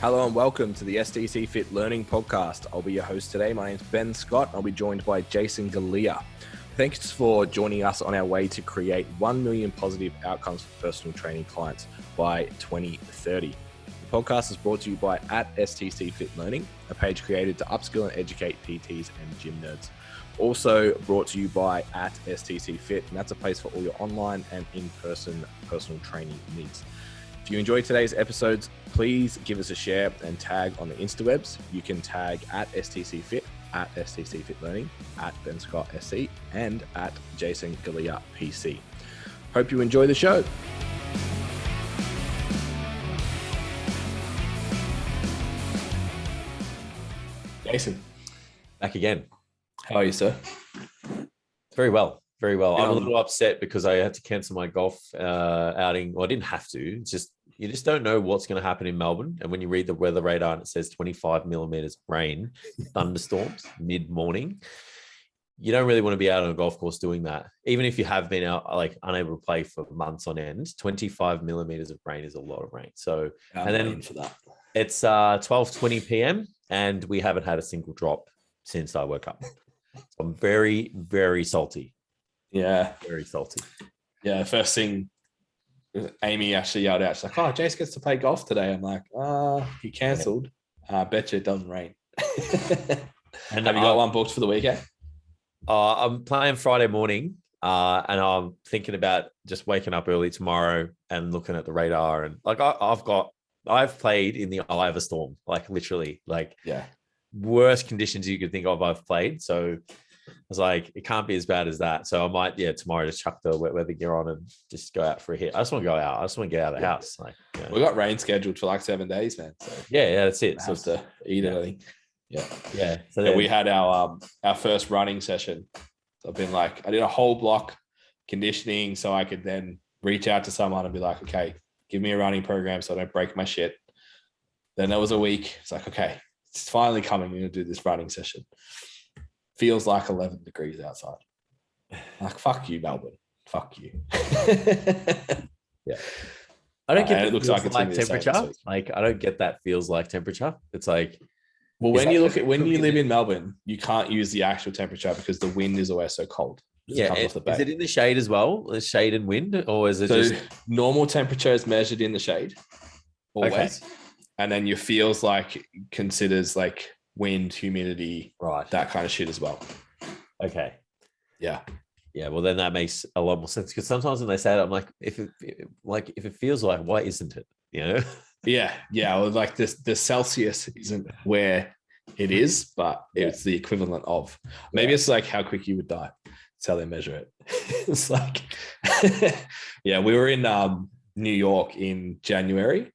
Hello and welcome to the STCfit Learning Podcast. I'll be your host today. My name's Ben Scott. I'll be joined by Jason Galea. Thanks for joining us on our way to create 1 million positive outcomes for personal training clients by 2030. The podcast is brought to you by @STCfit Learning, a page created to upskill and educate PTs and gym nerds. Also brought to you by @STCfit, and that's a place for all your online and in-person personal training needs. If you enjoyed today's episodes, please give us a share and tag on the Instawebs. You can tag @STCfit, @STCfit Learning, @BenScottSC, and @JasonGalea PC. Hope you enjoy the show. Jason, back again. How are you, sir? Very well. Very well. Yeah, I'm a little upset because I had to cancel my golf outing. Well, I didn't have to. It's just, you just don't know what's going to happen in Melbourne. And when you read the weather radar and it says 25 millimeters of rain, thunderstorms mid-morning, you don't really want to be out on a golf course doing that. Even if you have been out, like unable to play for months on end, 25 millimeters of rain is a lot of rain. So, and then for that, it's 12:20 p.m. and we haven't had a single drop since I woke up. So I'm very, very salty. Yeah. Very salty. Yeah. First thing, Amy actually yelled out, she's like, "Oh, Jace gets to play golf today." I'm like, he cancelled. I bet you it doesn't rain. And have you got one booked for the weekend? I'm playing Friday morning, and I'm thinking about just waking up early tomorrow and looking at the radar. And like, I've played in the eye of a storm, like literally, like worst conditions you could think of. I've played, so I was like, it can't be as bad as that. So I might, tomorrow just chuck the wet weather gear on and just go out for a hit. I just want to go out. I just want to get out of the house. Like, we got rain scheduled for like 7 days, man. So yeah, that's it. So to eat it, I think. Yeah. So then, we had our first running session. So I've been like, I did a whole block conditioning so I could then reach out to someone and be like, okay, give me a running program so I don't break my shit. Then there was a week. It's like, okay, it's finally coming. I'm going to do this running session. Feels like 11 degrees outside. Like, fuck you, Melbourne. Fuck you. Yeah. I don't get it looks like it's like temperature. Like, I don't get that feels like temperature. It's like, well, when you live in Melbourne, you can't use the actual temperature because the wind is always so cold. Yeah. Is it in the shade as well? Is shade and wind, or is it just normal temperature is measured in the shade always? Okay. And then your feels like considers like wind, humidity, right, that kind of shit as well. Okay. Yeah. Well, then that makes a lot more sense, because sometimes when they say that, I'm like, if it feels like, why isn't it? You know? Yeah. Well, like this, the Celsius isn't where it is, but it's the equivalent of. Maybe it's like how quick you would die. That's how they measure it. It's like, we were in New York in January,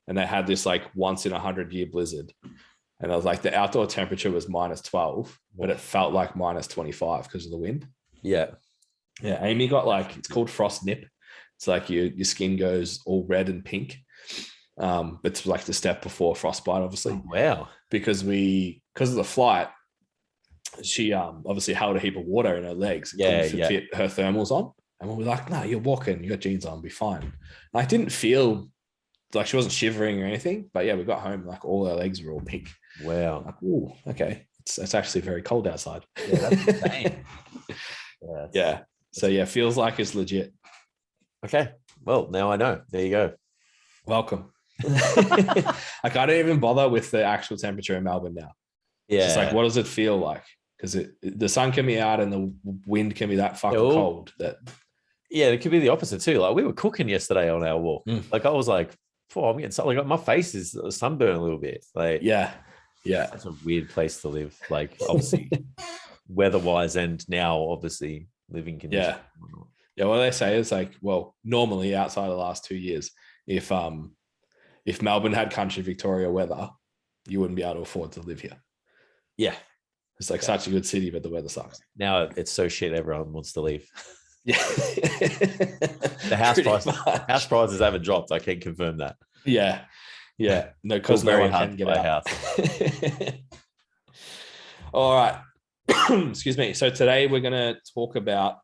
and they had this like once in 100-year blizzard. And I was like, the outdoor temperature was -12, but it felt like -25 because of the wind. Yeah. Amy got like, it's called frost nip. It's like your skin goes all red and pink. It's like the step before frostbite, obviously. Oh, wow. Because of the flight, she obviously held a heap of water in her legs and couldn't fit her thermals on. And we were like, no, you're walking, you got jeans on, be fine. And I didn't feel like she wasn't shivering or anything, but we got home, like all her legs were all pink. Wow. Like, ooh, okay. It's actually very cold outside. Yeah, that's insane. So feels like it's legit. Okay. Well, now I know. There you go. Welcome. Like, I don't even bother with the actual temperature in Melbourne now. Yeah. It's just like, what does it feel like? Because the sun can be out and the wind can be that fucking cold. It could be the opposite too. Like, we were cooking yesterday on our walk. Like, I was like, I'm getting something. Like, my face is sunburned a little bit. Like, that's a weird place to live. Like, obviously, weather-wise, and now obviously living conditions. What they say is like, well, normally outside the last 2 years, if Melbourne had country Victoria weather, you wouldn't be able to afford to live here. Yeah, it's like such a good city, but the weather sucks. Now it's so shit. Everyone wants to leave. Yeah. The house prices haven't dropped. I can confirm that. Yeah. No, because no one can get out. All right. Excuse me. So today we're going to talk about,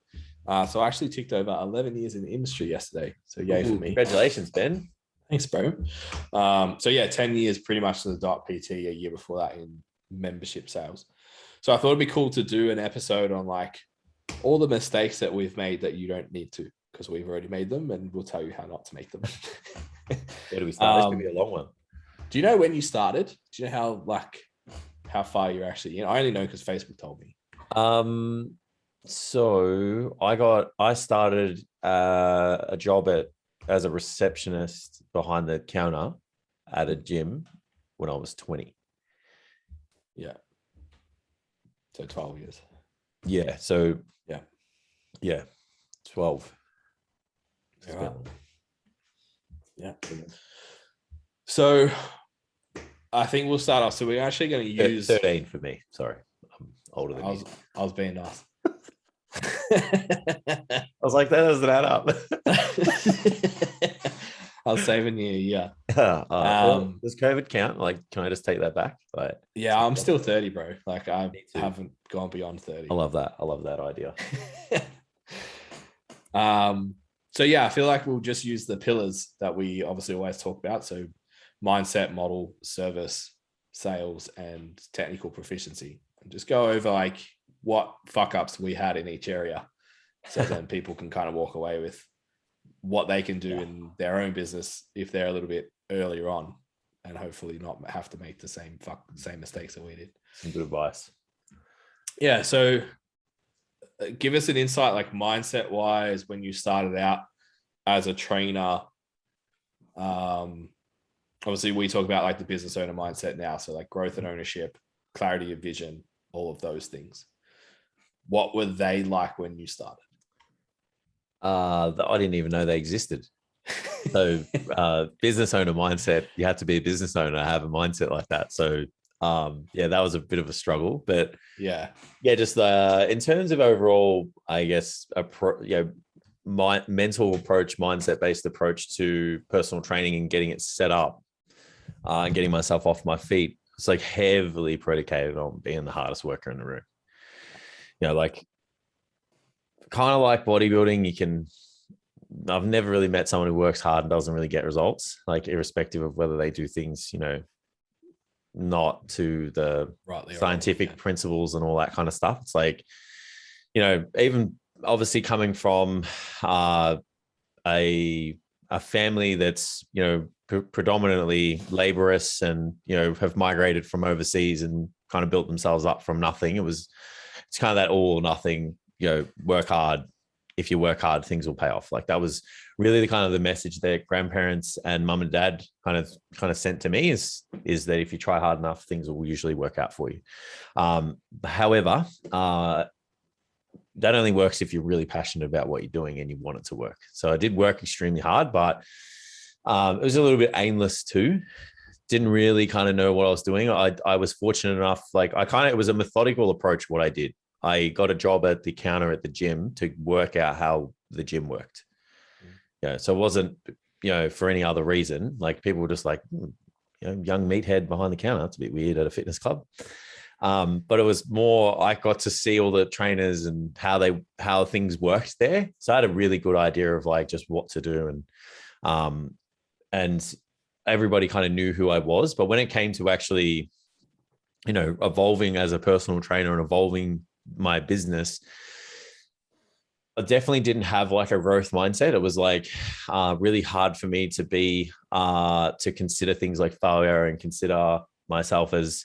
so I actually ticked over 11 years in the industry yesterday. So yay for me. Congratulations, Ben. Thanks, bro. So yeah, 10 years pretty much to the dot PT, a year before that in membership sales. So I thought it'd be cool to do an episode on like all the mistakes that we've made that you don't need to, because we've already made them, and we'll tell you how not to make them. Where do we start? This could be a long one. Do you know when you started? Do you know how far you're actually in? I only know because Facebook told me. So I started a job as a receptionist behind the counter at a gym when I was 20. Yeah. So 12 years. Yeah. So yeah. 12. Yeah. Yeah. So I think we'll start off. So we're actually going to use 13 for me. Sorry, I'm older than you. I was being nice. I was like, that doesn't add up. I was saving you. Yeah. Does COVID count? Like, can I just take that back? Like, yeah, I'm still 30, bro. Like, I haven't gone beyond 30. I love that. I love that idea. So yeah, I feel like we'll just use the pillars that we obviously always talk about. So mindset, model, service, sales, and technical proficiency. And just go over like what fuck ups we had in each area. So then people can kind of walk away with what they can do in their own business if they're a little bit earlier on, and hopefully not have to make the same mistakes that we did. Some good advice. Yeah. So give us an insight, like mindset wise, when you started out as a trainer. Obviously we talk about like the business owner mindset now. So like growth and ownership, clarity of vision, all of those things. What were they like when you started? I didn't even know they existed. So business owner mindset, you have to be a business owner to have a mindset like that. So that was a bit of a struggle, but just in terms of overall, I guess, my mental approach, mindset based approach to personal training and getting it set up and getting myself off my feet. It's like heavily predicated on being the hardest worker in the room. Like kind of like bodybuilding, I've never really met someone who works hard and doesn't really get results, like irrespective of whether they do things, not to the scientific principles and all that kind of stuff. It's like, even obviously coming from a family that's, predominantly laborious and, have migrated from overseas and kind of built themselves up from nothing. It's kind of that all or nothing, work hard. If you work hard, things will pay off. Like that was really the kind of the message that grandparents and mum and dad kind of sent to me is that if you try hard enough, things will usually work out for you. However, that only works if you're really passionate about what you're doing and you want it to work. So I did work extremely hard, but it was a little bit aimless too. Didn't really kind of know what I was doing. I was fortunate enough, it was a methodical approach what I did. I got a job at the counter at the gym to work out how the gym worked. So it wasn't, for any other reason. Like people were just like, young meathead behind the counter. It's a bit weird at a fitness club. But it was more, I got to see all the trainers and how things worked there. So I had a really good idea of like just what to do. And everybody kind of knew who I was. But when it came to actually, evolving as a personal trainer and evolving my business, I definitely didn't have like a growth mindset. It was like really hard for me to consider things like failure and consider myself as,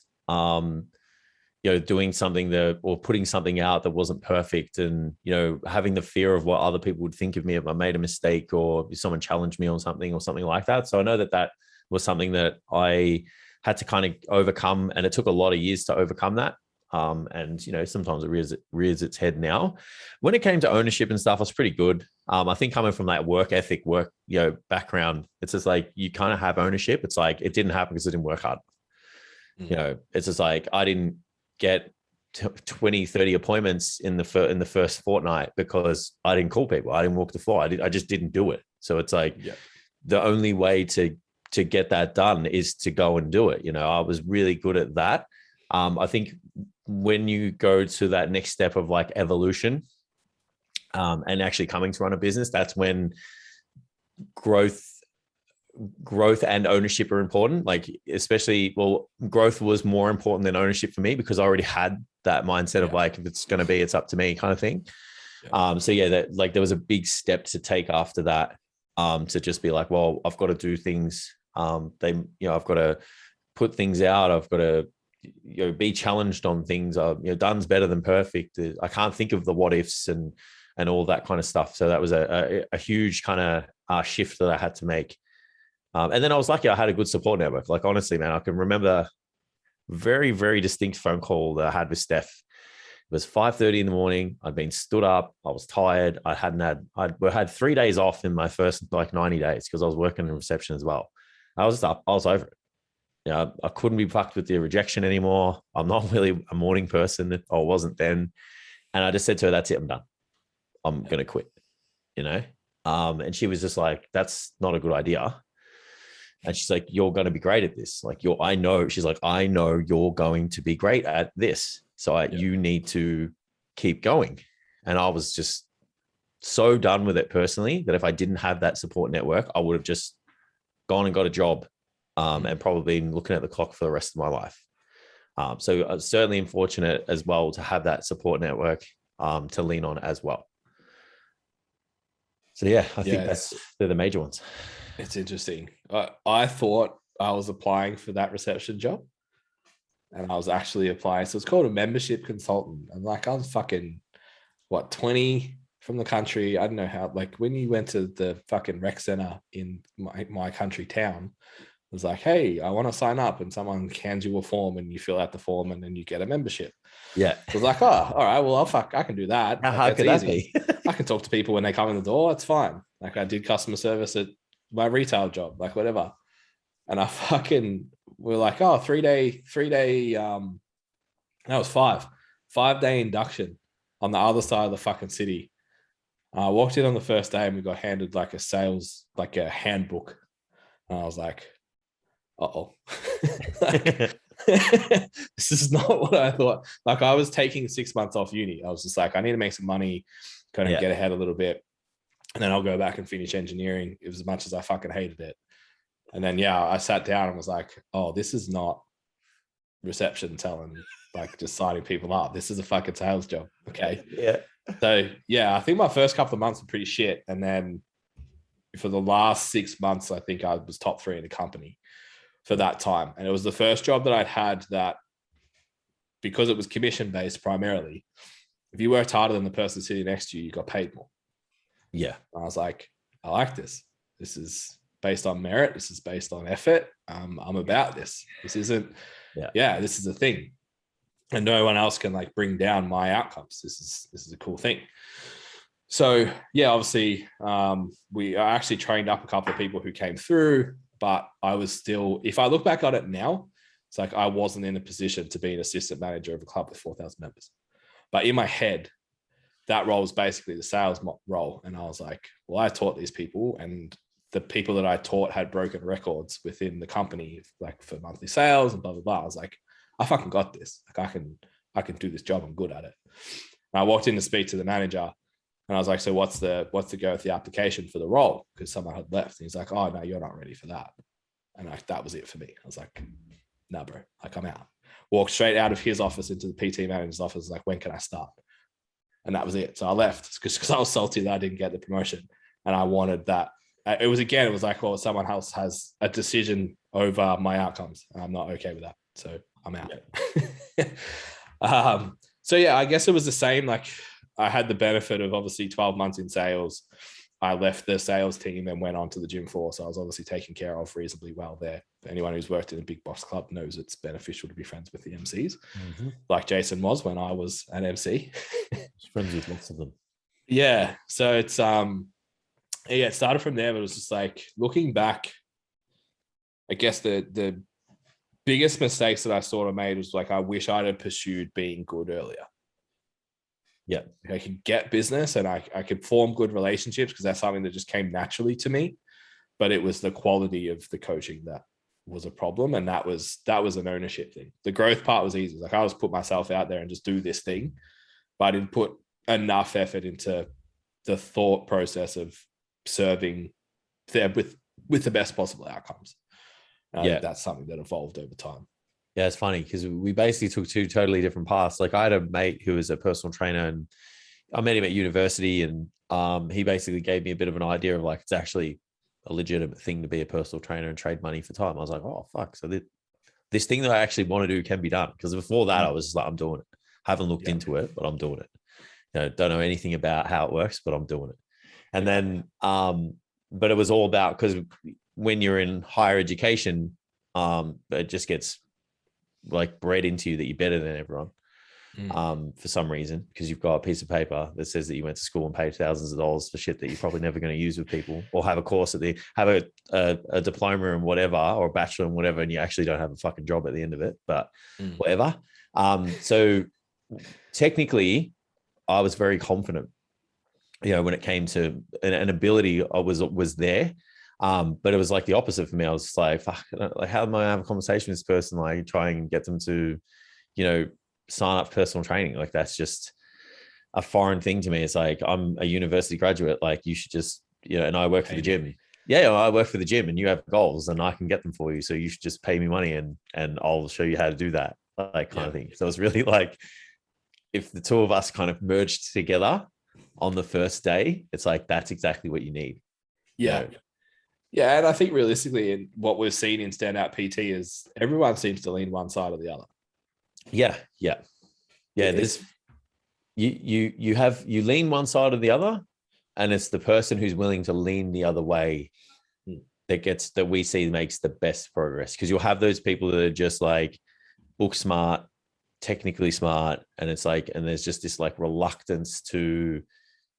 doing something or putting something out that wasn't perfect, and, having the fear of what other people would think of me if I made a mistake or if someone challenged me on something or something like that. So I know that was something that I had to kind of overcome, and it took a lot of years to overcome that. And sometimes it rears its head now. When it came to ownership and stuff, I was pretty good. I think coming from that work ethic, background, it's just like you kind of have ownership. It's like it didn't happen because I didn't work hard. It's just like I didn't get 20, 30 appointments in the first fortnight because I didn't call people. I didn't walk the floor. I just didn't do it. So it's like the only way to get that done is to go and do it. I was really good at that. I think when you go to that next step of like evolution and actually coming to run a business, that's when growth growth and ownership are important. Like, especially, well, growth was more important than ownership for me because I already had that mindset of like, if it's going to be, it's up to me kind of thing. So yeah, that like there was a big step to take after that, to just be like, well, I've got to do things. I've got to put things out. I've got to, be challenged on things. Done's better than perfect. I can't think of the what ifs and all that kind of stuff. So that was a huge kind of shift that I had to make. And then I was lucky I had a good support network. Like, honestly, man, I can remember very, very distinct phone call that I had with Steph. It was 5:30 in the morning. I'd been stood up. I was tired. I had 3 days off in my first like 90 days because I was working in reception as well. I was up. I was over it. I couldn't be fucked with the rejection anymore. I'm not really a morning person. I wasn't then. And I just said to her, that's it. I'm done. I'm going to quit, and she was just like, that's not a good idea. And she's like, you're going to be great at this. Like I know you're going to be great at this. So you need to keep going. And I was just so done with it personally that if I didn't have that support network, I would have just gone and got a job, and probably been looking at the clock for the rest of my life. So I'm certainly fortunate as well to have that support network to lean on as well. So yeah, I think they're the major ones. It's interesting. I thought I was applying for that reception job, and I was actually applying. So it's called a membership consultant. And like, I was fucking 20 from the country. I don't know how, like when you went to the fucking rec center in my country town, it was like, hey, I want to sign up, and someone hands you a form and you fill out the form and then you get a membership. Yeah. So I was like, oh, all right, well, I can do that. How hard could that be? I can talk to people when they come in the door. It's fine. Like, I did customer service at my retail job, like whatever. And we're like, oh, 3 day, that was 5-day induction on the other side of the fucking city. I walked in on the first day and we got handed like a handbook. And I was like, uh-oh. This is not what I thought. Like, I was taking 6 months off uni. I was just like, I need to make some money, kind of get ahead a little bit. And then I'll go back and finish engineering. It was as much as I fucking hated it. And then, I sat down and was like, oh, this is not reception telling, like just signing people up. This is a fucking sales job. Okay. Yeah. So, I think my first couple of months were pretty shit. And then for the last 6 months, I think I was top 3 in the company for that time. And it was the first job that I'd had that, because it was commission based primarily, if you worked harder than the person sitting next to you, you got paid more. Yeah. I was like, I like this. This is based on merit. This is based on effort. I'm about this. This isn't, this is a thing. And no one else can like bring down my outcomes. This is a cool thing. So obviously I actually trained up a couple of people who came through, but I was still, if I look back on it now, it's like I wasn't in a position to be an assistant manager of a club with 4,000 members. But in my head, that role was basically the sales role. And I was like, well, I taught these people, and the people that I taught had broken records within the company, like for monthly sales and blah, blah, blah. I was like, I fucking got this. Like, I can do this job. I'm good at it. And I walked in to speak to the manager, and I was like, so what's the go with the application for the role? Because someone had left. And he's like, oh, no, you're not ready for that. And that was it for me. I was like, no, bro, like, I'm out. Walked straight out of his office into the PT manager's office. Like, when can I start? And that was it. So I left because I was salty that I didn't get the promotion. And I wanted that. It was like, well, someone else has a decision over my outcomes. And I'm not okay with that. So I'm out. Yeah. I guess it was the same. Like, I had the benefit of obviously 12 months in sales. I left the sales team and went on to the gym floor. So I was obviously taken care of reasonably well there. Anyone who's worked in a big box club knows it's beneficial to be friends with the MCs, like Jason was when I was an MC. Friends with lots of them. Yeah. So it's, it started from there, but it was just like, looking back, I guess the biggest mistakes that I sort of made was like, I wish I'd have pursued being good earlier. Yeah. I could get business and I could form good relationships because that's something that just came naturally to me. But it was the quality of the coaching that was a problem. And that was an ownership thing. The growth part was easy. Like, I was put myself out there and just do this thing, but I didn't put enough effort into the thought process of serving there with with the best possible outcomes. And I Yeah. think that's something that evolved over time. Yeah, it's funny because we basically took two totally different paths. Like I had a mate who was a personal trainer, and I met him at university, and he basically gave me a bit of an idea of like, it's actually a legitimate thing to be a personal trainer and trade money for time. I was like, oh, fuck. So this thing that I actually want to do can be done. Because before that, I was just like, I'm doing it. Haven't looked into it, but I'm doing it. Don't know anything about how it works, but I'm doing it. And then, but it was all about, because when you're in higher education, it just gets like bred into you that you're better than everyone. For some reason, because you've got a piece of paper that says that you went to school and paid thousands of dollars for shit that you're probably never going to use with people, or have a course at have a diploma in whatever, or a bachelor in whatever, and you actually don't have a fucking job at the end of it, but whatever. So technically I was very confident, when it came to an ability, I was there. But it was like the opposite for me. I was just like, fuck, like, how am I have a conversation with this person, like try and get them to, sign up for personal training? Like, that's just a foreign thing to me. It's like, I'm a university graduate. Like, you should just, and I work for the gym. Yeah, I work for the gym, and you have goals and I can get them for you. So you should just pay me money and I'll show you how to do that, like kind of thing. So it's really like, if the two of us kind of merged together on the first day, it's like, that's exactly what you need. Yeah. Yeah. And I think realistically, in what we've seen in Standout PT is everyone seems to lean one side or the other. Yeah. There's you lean one side or the other, and it's the person who's willing to lean the other way that we see makes the best progress. Because you'll have those people that are just like book smart, technically smart, and it's like, and there's just this like reluctance to,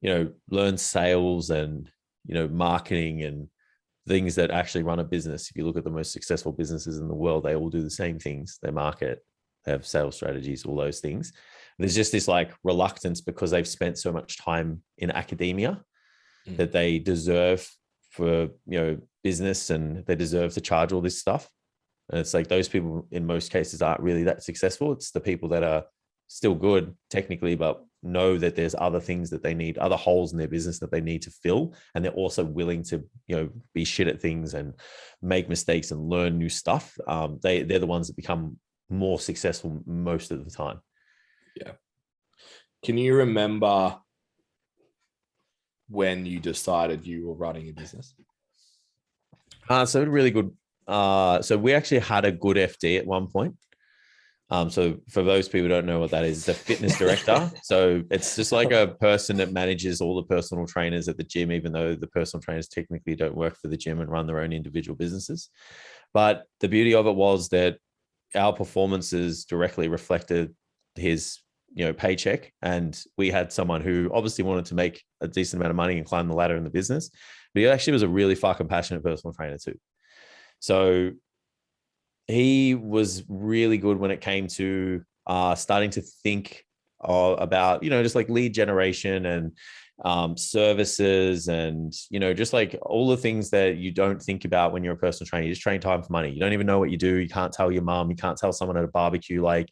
learn sales and, marketing and things that actually run a business. If you look at the most successful businesses in the world, they all do the same things. They market, they have sales strategies, all those things. There's just this like reluctance because they've spent so much time in academia that they deserve for, business, and they deserve to charge all this stuff. And it's like, those people in most cases aren't really that successful. It's the people that are still good technically, but know that there's other things that they need, other holes in their business that they need to fill. And they're also willing to, be shit at things and make mistakes and learn new stuff. They're the ones that become more successful most of the time. Yeah. Can you remember when you decided you were running a business? So really good. So we actually had a good FD at one point. So for those people who don't know what that is, it's a fitness director. So it's just like a person that manages all the personal trainers at the gym, even though the personal trainers technically don't work for the gym and run their own individual businesses. But the beauty of it was that our performances directly reflected his, paycheck. And we had someone who obviously wanted to make a decent amount of money and climb the ladder in the business, but he actually was a really fucking passionate personal trainer too. So he was really good when it came to starting to think about, just like lead generation and services and, just like all the things that you don't think about when you're a personal trainer. You just train time for money. You don't even know what you do. You can't tell your mom. You can't tell someone at a barbecue, like,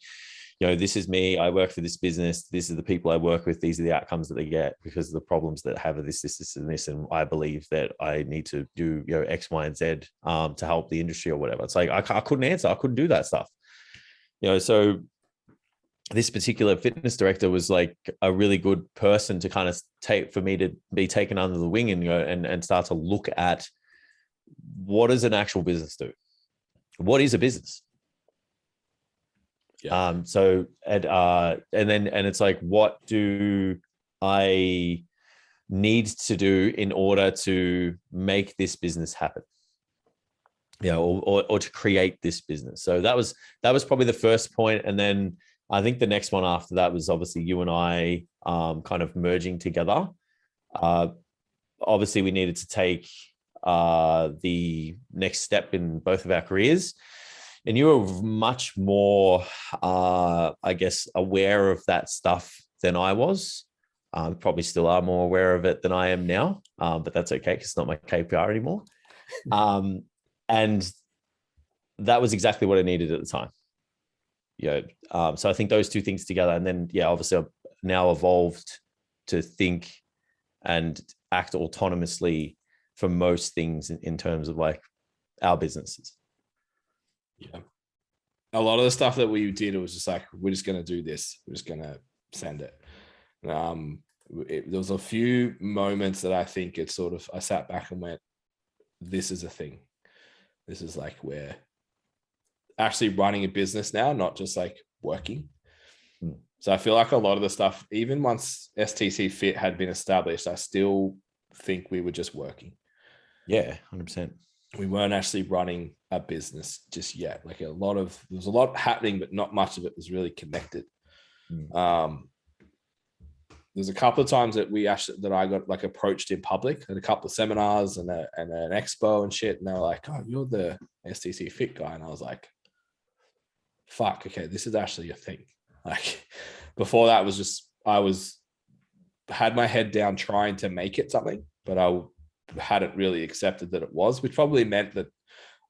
this is me. I work for this business. This is the people I work with. These are the outcomes that they get because of the problems that have this, and this. And I believe that I need to do, X, Y, and Z to help the industry or whatever. It's like, I couldn't answer. I couldn't do that stuff. So this particular fitness director was like a really good person to kind of for me to be taken under the wing and and start to look at, what does an actual business do? What is a business? Yeah. And it's like, what do I need to do in order to make this business happen? Or to create this business. So that was probably the first point. And then I think the next one after that was obviously you and I kind of merging together. Obviously we needed to take the next step in both of our careers. And you were much more, I guess, aware of that stuff than I was. Probably still are more aware of it than I am now, but that's okay because it's not my KPI anymore. And that was exactly what I needed at the time. So I think those two things together, and then, obviously I've now evolved to think and act autonomously for most things in terms of like our businesses. Yeah. A lot of the stuff that we did, it was just like, we're just going to do this. We're just going to send it. There was a few moments that I think it sort of, I sat back and went, this is a thing. This is like we're actually running a business now, not just like working. So I feel like a lot of the stuff, even once STCfit had been established, I still think we were just working. Yeah, 100%. We weren't actually running a business just yet. Like there was a lot happening, but not much of it was really connected. There's a couple of times that I got like approached in public at a couple of seminars and an expo and shit. And they were like, "Oh, you're the STCfit guy." And I was like, fuck, okay, this is actually a thing. Like before that was just, had my head down trying to make it something, but I hadn't really accepted that it was, which probably meant that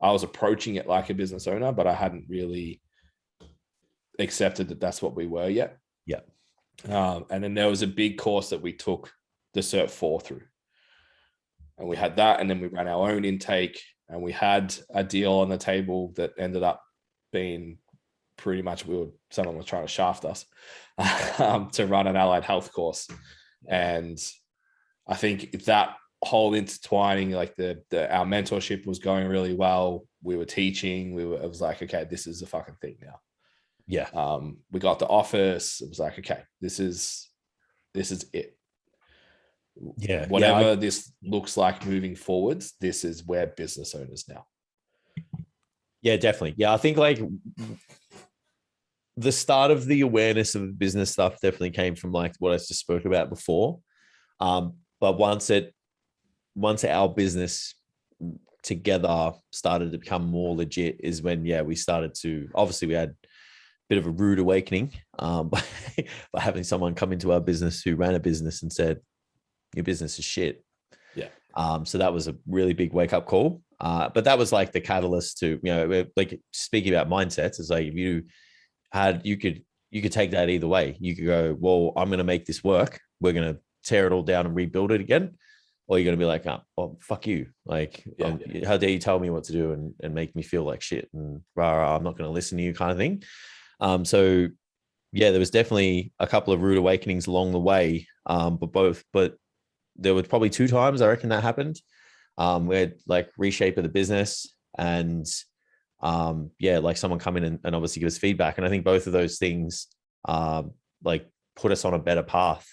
I was approaching it like a business owner, but I hadn't really accepted that that's what we were yet. Yeah. And then there was a big course that we took the Cert 4 through. And we had that, and then we ran our own intake, and we had a deal on the table that ended up being pretty much, someone was trying to shaft us to run an allied health course. And I think that whole intertwining, like our mentorship was going really well. We were teaching, it was like, okay, this is a fucking thing now. Yeah. We got the office. It was like, okay, this is it. Yeah. Whatever this looks like moving forwards, this is where business owners now. Yeah, definitely. Yeah. I think like the start of the awareness of business stuff definitely came from like what I just spoke about before. But once our business together started to become more legit is when, we started to, obviously we had a bit of a rude awakening by having someone come into our business who ran a business and said, your business is shit. Yeah. So that was a really big wake up call. But that was like the catalyst to, like speaking about mindsets, is like if you could take that either way. You could go, well, I'm going to make this work. We're going to tear it all down and rebuild it again. Or you're going to be like, oh, well, fuck you. Like, how dare you tell me what to do and make me feel like shit, and I'm not going to listen to you, kind of thing. So there was definitely a couple of rude awakenings along the way. But there were probably 2 times I reckon that happened. We had like reshape of the business, and like someone come in and obviously give us feedback. And I think both of those things like put us on a better path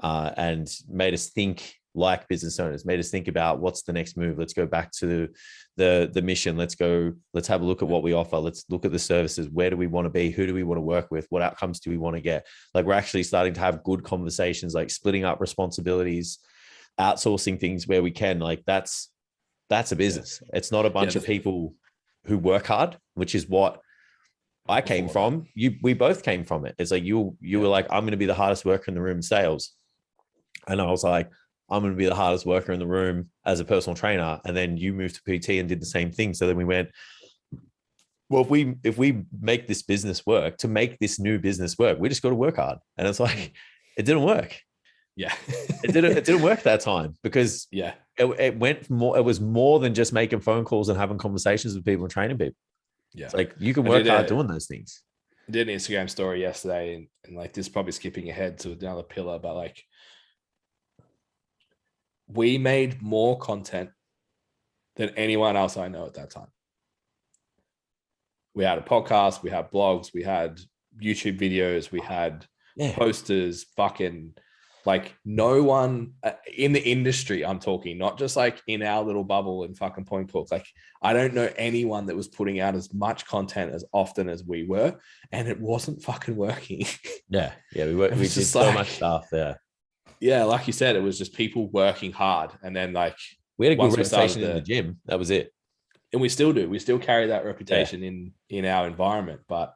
and made us think like business owners, made us think about what's the next move. Let's go back to the mission. Let's have a look at what we offer. Let's look at the services. Where do we want to be? Who do we want to work with? What outcomes do we want to get? Like we're actually starting to have good conversations, like splitting up responsibilities, outsourcing things where we can. Like that's a business. It's not a bunch of people who work hard, which is what I came from. We both came from it. It's like you were like, I'm going to be the hardest worker in the room in sales. And I was like, I'm going to be the hardest worker in the room as a personal trainer. And then you moved to PT and did the same thing. So then we went, well, if we make this business work, to make this new business work, we just got to work hard. And it's like, it didn't work. Yeah. it didn't work that time because it was more than just making phone calls and having conversations with people and training people. Yeah. It's like you can work hard doing those things. I did an Instagram story yesterday, and like this is probably skipping ahead to another pillar, but like we made more content than anyone else I know at that time. We had a podcast, we had blogs, we had YouTube videos, we had posters, fucking like no one in the industry, I'm talking, not just like in our little bubble in fucking Point Cook. Like I don't know anyone that was putting out as much content as often as we were, and it wasn't fucking working. Yeah. We did so much stuff there. Yeah, like you said, it was just people working hard. And then like we had a good reputation in the gym. That was it. And we still do. We still carry that reputation in our environment. But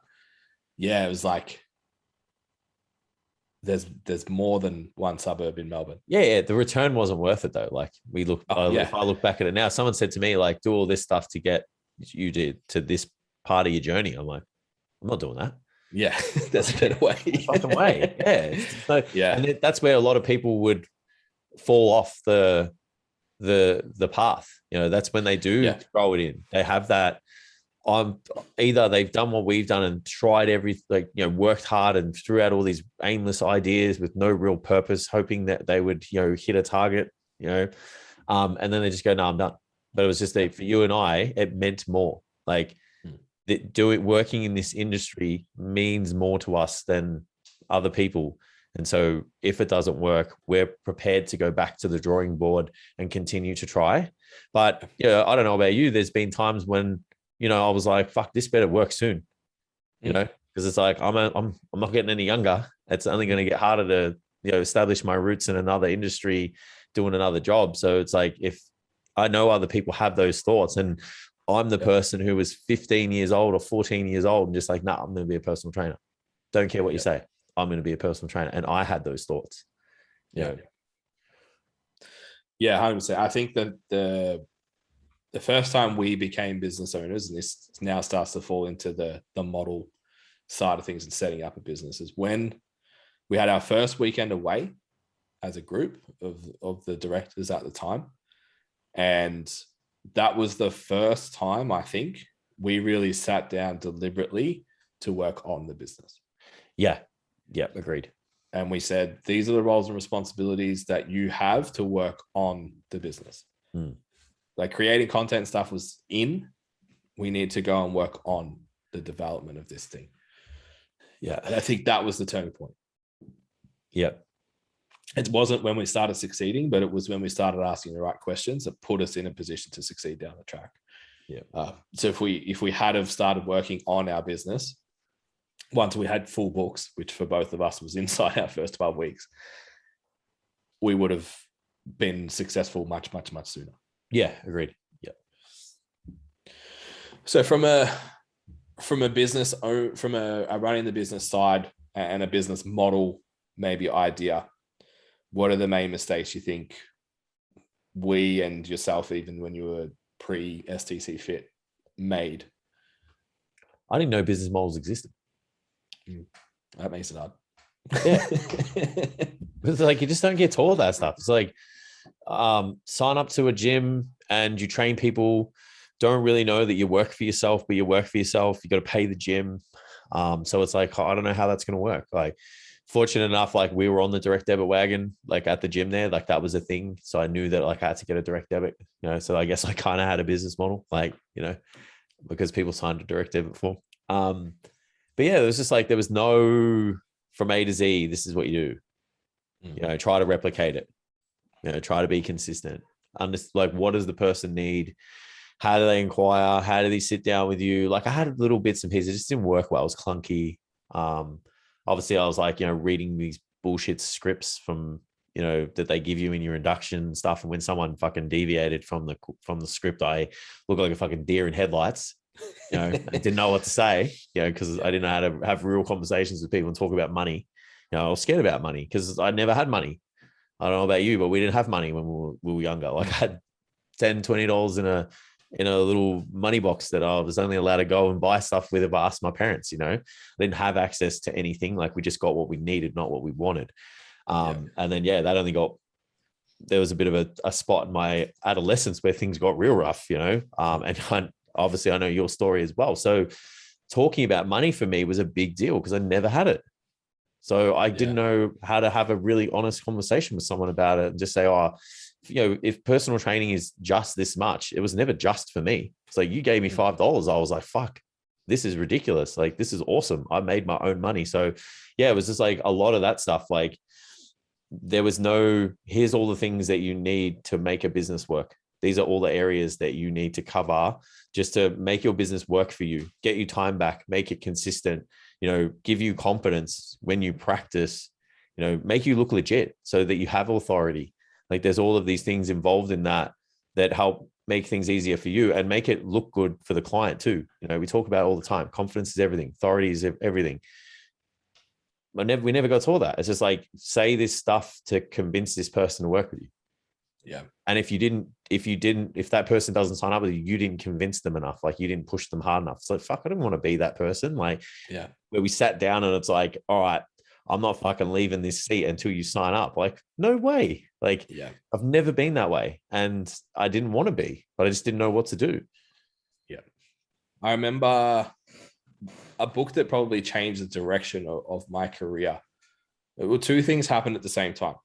yeah, it was like there's more than one suburb in Melbourne. Yeah. The return wasn't worth it though. Like if I look back at it now, someone said to me, like, do all this stuff to get you to this part of your journey. I'm like, I'm not doing that. Yeah, that's a better way. Fucking way. Yeah. And that's where a lot of people would fall off the the path. That's when they do throw it in. They have that. Either they've done what we've done and tried everything, worked hard and threw out all these aimless ideas with no real purpose, hoping that they would, hit a target, and then they just go, no, I'm done. But it was just that for you and I, it meant more. Like working in this industry means more to us than other people. And so if it doesn't work, we're prepared to go back to the drawing board and continue to try. But I don't know about you. There's been times when, I was like, fuck, this better work soon, because it's like, I'm not getting any younger. It's only going to get harder to, establish my roots in another industry, doing another job. So it's like, if I know other people have those thoughts and I'm the person who was 15 years old or 14 years old and just like, nah, I'm going to be a personal trainer. Don't care what you say. I'm going to be a personal trainer. And I had those thoughts. Yeah, 100%. I think that the first time we became business owners, and this now starts to fall into the model side of things and setting up a business, is when we had our first weekend away as a group of the directors at the time. And that was the first time, I think, we really sat down deliberately to work on the business. Yeah, agreed. And we said, these are the roles and responsibilities that you have to work on the business. Like creating content and stuff was in. We need to go and work on the development of this thing. Yeah. And I think that was the turning point. Yeah. It wasn't when we started succeeding, but it was when we started asking the right questions that put us in a position to succeed down the track. Yeah. So if we had have started working on our business once we had full books, which for both of us was inside our first 12 weeks, we would have been successful much, much, much sooner. Yeah, agreed. Yeah. So from a business, from a running the business side and a business model, maybe idea, what are the main mistakes you think we and yourself, even when you were pre-STCfit, made? I didn't know business models existed. That makes it hard. Yeah. It's like, you just don't get taught that stuff. It's like, sign up to a gym and you train people, don't really know that you work for yourself, but you work for yourself. You got to pay the gym. So it's like, I don't know how that's going to work. Like, fortunate enough, like we were on the direct debit wagon, like at the gym there, like that was a thing. So I knew that like I had to get a direct debit, so I guess I kind of had a business model, like, because people signed a direct debit form. But yeah, it was just like, there was no from A to Z, this is what you do, try to replicate it, try to be consistent. Like, what does the person need? How do they inquire? How do they sit down with you? Like, I had little bits and pieces. It just didn't work well. It was clunky. Obviously I was like, reading these bullshit scripts from, that they give you in your induction and stuff. And when someone fucking deviated from the script, I looked like a fucking deer in headlights. I didn't know what to say, because I didn't know how to have real conversations with people and talk about money. I was scared about money because I never had money. I don't know about you, but we didn't have money when we were younger. Like, I had $10, $20 in a little money box that I was only allowed to go and buy stuff with if I asked my parents. I didn't have access to anything. Like, we just got what we needed, not what we wanted. And then, that only there was a bit of a spot in my adolescence where things got real rough, and obviously I know your story as well. So talking about money for me was a big deal because I never had it. So I didn't know how to have a really honest conversation with someone about it and just say, if personal training is just this much, it was never just for me. It's like, you gave me $5. I was like, fuck, this is ridiculous. Like, this is awesome. I made my own money. So it was just like a lot of that stuff. Like, there was no, here's all the things that you need to make a business work. These are all the areas that you need to cover just to make your business work for you, get you time back, make it consistent, give you confidence when you practice, make you look legit so that you have authority. Like, there's all of these things involved in that help make things easier for you and make it look good for the client too. We talk about it all the time. Confidence is everything. Authority is everything. We never got taught that. It's just like, say this stuff to convince this person to work with you. Yeah. And if that person doesn't sign up with you, you didn't convince them enough. Like, you didn't push them hard enough. So fuck, I didn't want to be that person. Like, where we sat down and it's like, all right, I'm not fucking leaving this seat until you sign up. Like, no way. Like, Yeah. I've never been that way, and I didn't want to be, but I just didn't know what to do. Yeah. I remember a book that probably changed the direction of my career. Well, two things happened at the same time.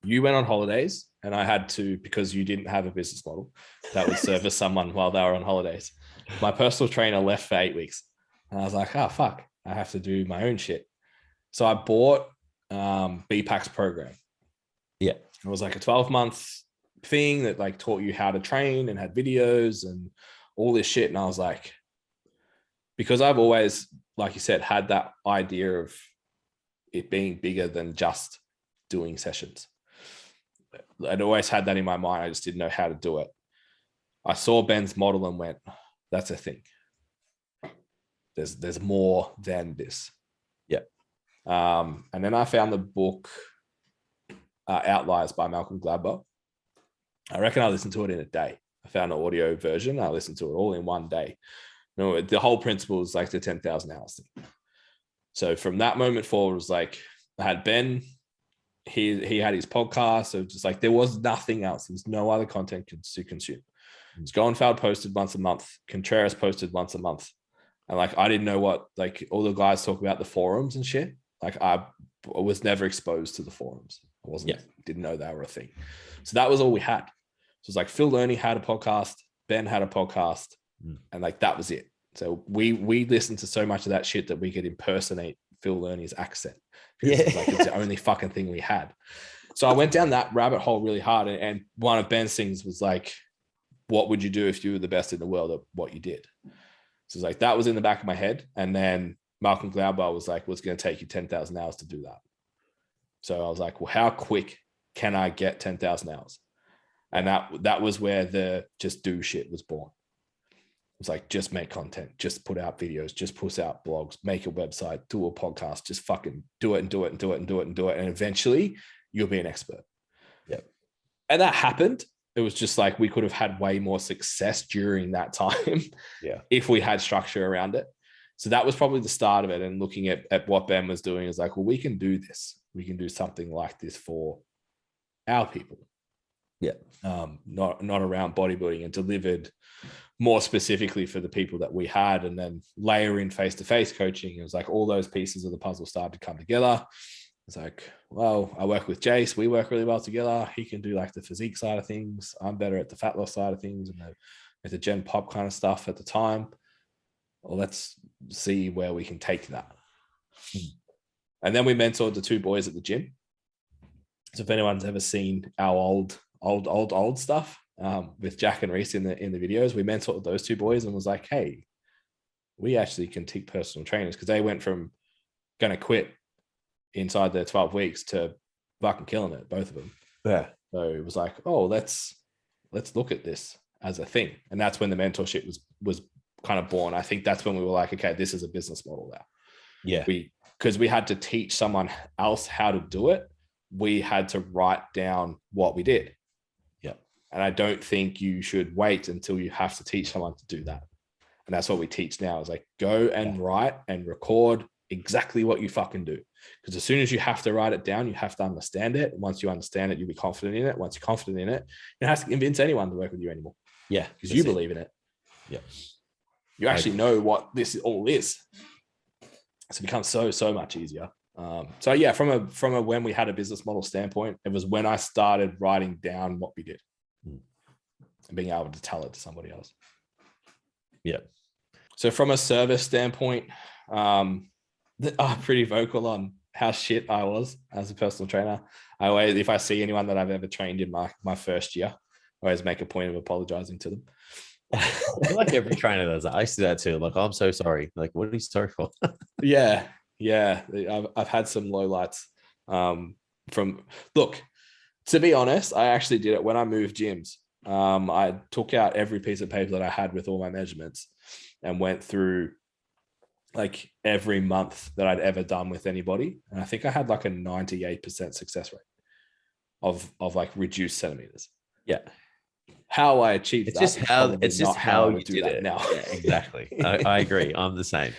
You went on holidays, and I had to, because you didn't have a business model that would service someone while they were on holidays. My personal trainer left for 8 weeks, and I was like, oh, fuck, I have to do my own shit. So I bought BPAC's program. Yeah. It was like a 12-month thing that like taught you how to train and had videos and all this shit. And I was like, because I've always, like you said, had that idea of it being bigger than just doing sessions. I'd always had that in my mind. I just didn't know how to do it. I saw Ben's model and went, that's a thing. There's more than this. Yeah. And then I found the book Outliers by Malcolm Gladwell. I reckon I listened to it in a day. I found an audio version. I listened to it all in one day. The whole principle is like the 10,000 hours thing. So from that moment forward, it was like I had Ben. He had his podcast. So just like there was nothing else. There was no other content to consume. Schoenfeld posted once a month. Contreras posted once a month. And like I didn't know what like all the guys talk about the forums and shit. Like I was never exposed to the forums. Didn't know they were a thing. So that was all we had. So it's like Phil Learning had a podcast, Ben had a podcast, and like that was it. So we listened to so much of that shit that we could impersonate Phil Learning's accent. It's like it's the only fucking thing we had. So I went down that rabbit hole really hard. And one of Ben's things was like, what would you do if you were the best in the world at what you did? So it's like that was in the back of my head. And then Malcolm Gladwell was like, what's going to take you 10,000 hours to do that? So I was like, well, how quick can I get 10,000 hours? And that was where the just do shit was born. It was like, just make content, just put out videos, just push out blogs, make a website, do a podcast, just fucking do it and do it and do it and do it and do it. And eventually you'll be an expert. Yep. And that happened. It was just like, we could have had way more success during that time. Yeah. If we had structure around it. So that was probably the start of it. And looking at what Ben was doing is like, well, we can do this. We can do something like this for our people. Yeah. Not around bodybuilding, and delivered more specifically for the people that we had, and then layer in face-to-face coaching. It was like all those pieces of the puzzle started to come together. It's like, well, I work with Jace. We work really well together. He can do like the physique side of things. I'm better at the fat loss side of things and the gen pop kind of stuff at the time. Well, let's see where we can take that. And then we mentored the two boys at the gym. So if anyone's ever seen our old stuff with Jack and Reese in the videos, we mentored those two boys and was like, hey, we actually can take personal trainers, because they went from going to quit inside their 12 weeks to fucking killing it, both of them. Yeah. So it was like, oh, let's look at this as a thing. And that's when the mentorship was kind of born. I think that's when we were like, okay, this is a business model now. Yeah. Because we had to teach someone else how to do it. We had to write down what we did. Yeah. And I don't think you should wait until you have to teach someone to do that. And that's what we teach now, is like, go and write and record exactly what you fucking do. Because as soon as you have to write it down, you have to understand it. And once you understand it, you'll be confident in it. Once you're confident in it, you don't have to convince anyone to work with you anymore. Yeah. Because you believe in it. Yeah. You actually know what this all is. So it becomes so much easier. So yeah, from a when we had a business model standpoint, it was when I started writing down what we did and being able to tell it to somebody else. Yeah. So from a service standpoint, I'm pretty vocal on how shit I was as a personal trainer. I always, if I see anyone that I've ever trained in my first year, I always make a point of apologizing to them. I feel like every trainer does that. I used to do that too. Like, oh, I'm so sorry. Like, what are you sorry for? Yeah. I've had some lowlights. Look, to be honest, I actually did it when I moved gyms. I took out every piece of paper that I had with all my measurements and went through like every month that I'd ever done with anybody. And I think I had like a 98% success rate of like reduced centimeters. Yeah. How I achieved it's that. It's just how you did it now. Yeah, exactly. I agree. I'm the same.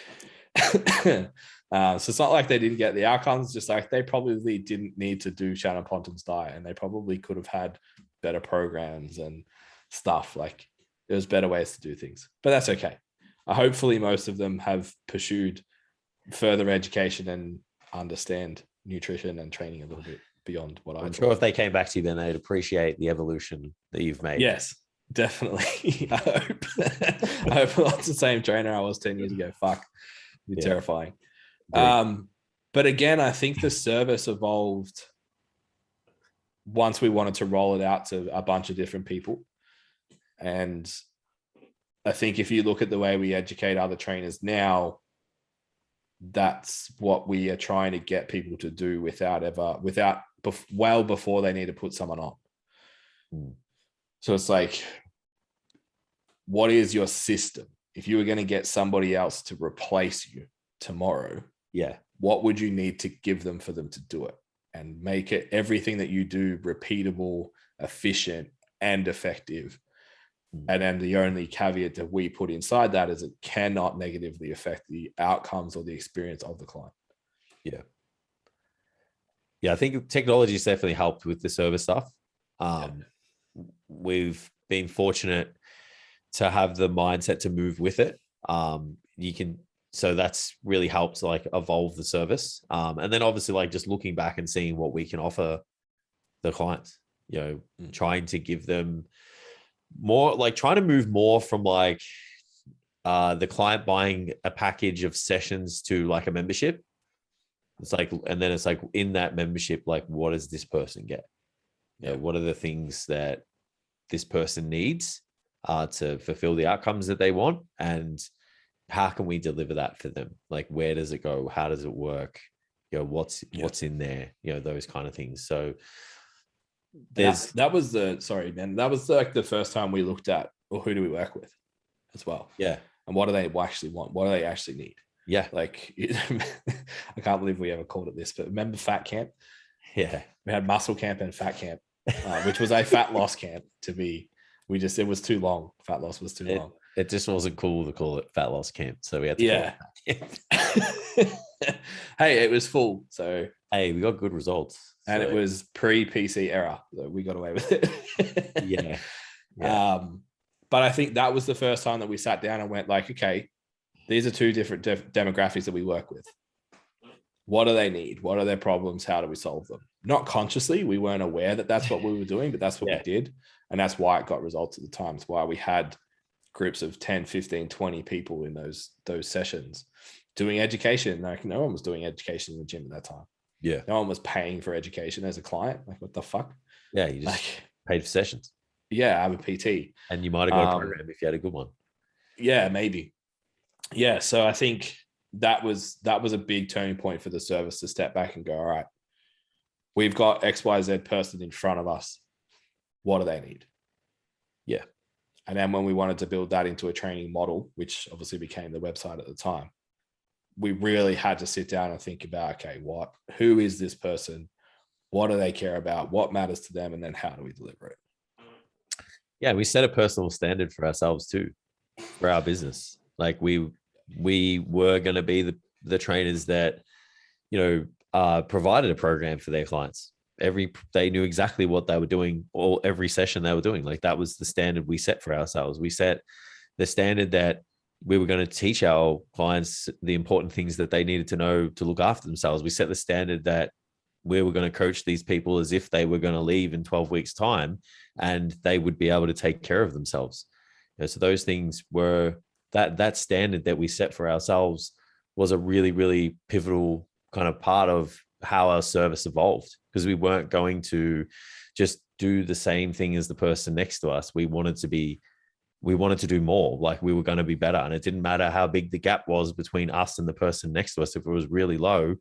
So it's not like they didn't get the outcomes, just like they probably didn't need to do Shannon Ponton's diet, and they probably could have had better programs and stuff. Like there's better ways to do things, but that's okay. Hopefully most of them have pursued further education and understand nutrition and training a little bit beyond what I'm sure if they came back to you, then they'd appreciate the evolution that you've made. Yes, definitely. I hope. I hope I'm not the same trainer I was 10 years ago. Fuck, it'd be terrifying. But again, I think the service evolved once we wanted to roll it out to a bunch of different people. And I think if you look at the way we educate other trainers now, that's what we are trying to get people to do well before they need to put someone on. So it's like, what is your system? If you were going to get somebody else to replace you tomorrow, what would you need to give them for them to do it and make it everything that you do repeatable, efficient, and effective? And then the only caveat that we put inside that is it cannot negatively affect the outcomes or the experience of the client. I think technology has definitely helped with the service stuff. We've been fortunate to have the mindset to move with it. So that's really helped like evolve the service. And then obviously like just looking back and seeing what we can offer the clients, trying to give them more, like trying to move more from like the client buying a package of sessions to like a membership. It's like, and then it's like in that membership, like what does this person get? What are the things that this person needs to fulfill the outcomes that they want? And how can we deliver that for them? Like, where does it go? How does it work? What's in there? Those kind of things. So that was like the first time we looked at, well, who do we work with as well? And what do they actually want? What do they actually need? Like I can't believe we ever called it this, but remember Fat Camp? We had Muscle Camp and Fat Camp, which was a fat loss camp it was too long. Fat loss was too long. It just wasn't cool to call it Fat Loss Camp, so we had to call it Fat Camp. Hey, it was full, so hey, we got good results. And it was pre-PC era, so we got away with it. But I think that was the first time that we sat down and went like, okay, these are two different demographics that we work with. What do they need? What are their problems? How do we solve them? Not consciously, we weren't aware that that's what we were doing, but that's what we did. And that's why it got results at the time. It's why we had groups of 10, 15, 20 people in those sessions doing education. Like no one was doing education in the gym at that time. No one was paying for education as a client. Like, what the fuck? You just paid for sessions. I have a PT. And you might have got a program if you had a good one. Maybe. So I think that was a big turning point for the service to step back and go, all right, we've got XYZ person in front of us. What do they need? And then when we wanted to build that into a training model, which obviously became the website at the time, we really had to sit down and think about, okay, who is this person? What do they care about? What matters to them? And then how do we deliver it? We set a personal standard for ourselves too, for our business. Like we were going to be the trainers that, provided a program for their clients. They knew exactly what they were doing, or every session they were doing. Like that was the standard we set for ourselves. We set the standard that we were going to teach our clients the important things that they needed to know to look after themselves. We set the standard that we were going to coach these people as if they were going to leave in 12 weeks time and they would be able to take care of themselves. So those things were that standard that we set for ourselves was a really, really pivotal kind of part of how our service evolved, because we weren't going to just do the same thing as the person next to us. We wanted to do more. Like we were going to be better. And it didn't matter how big the gap was between us and the person next to us. If it was really low,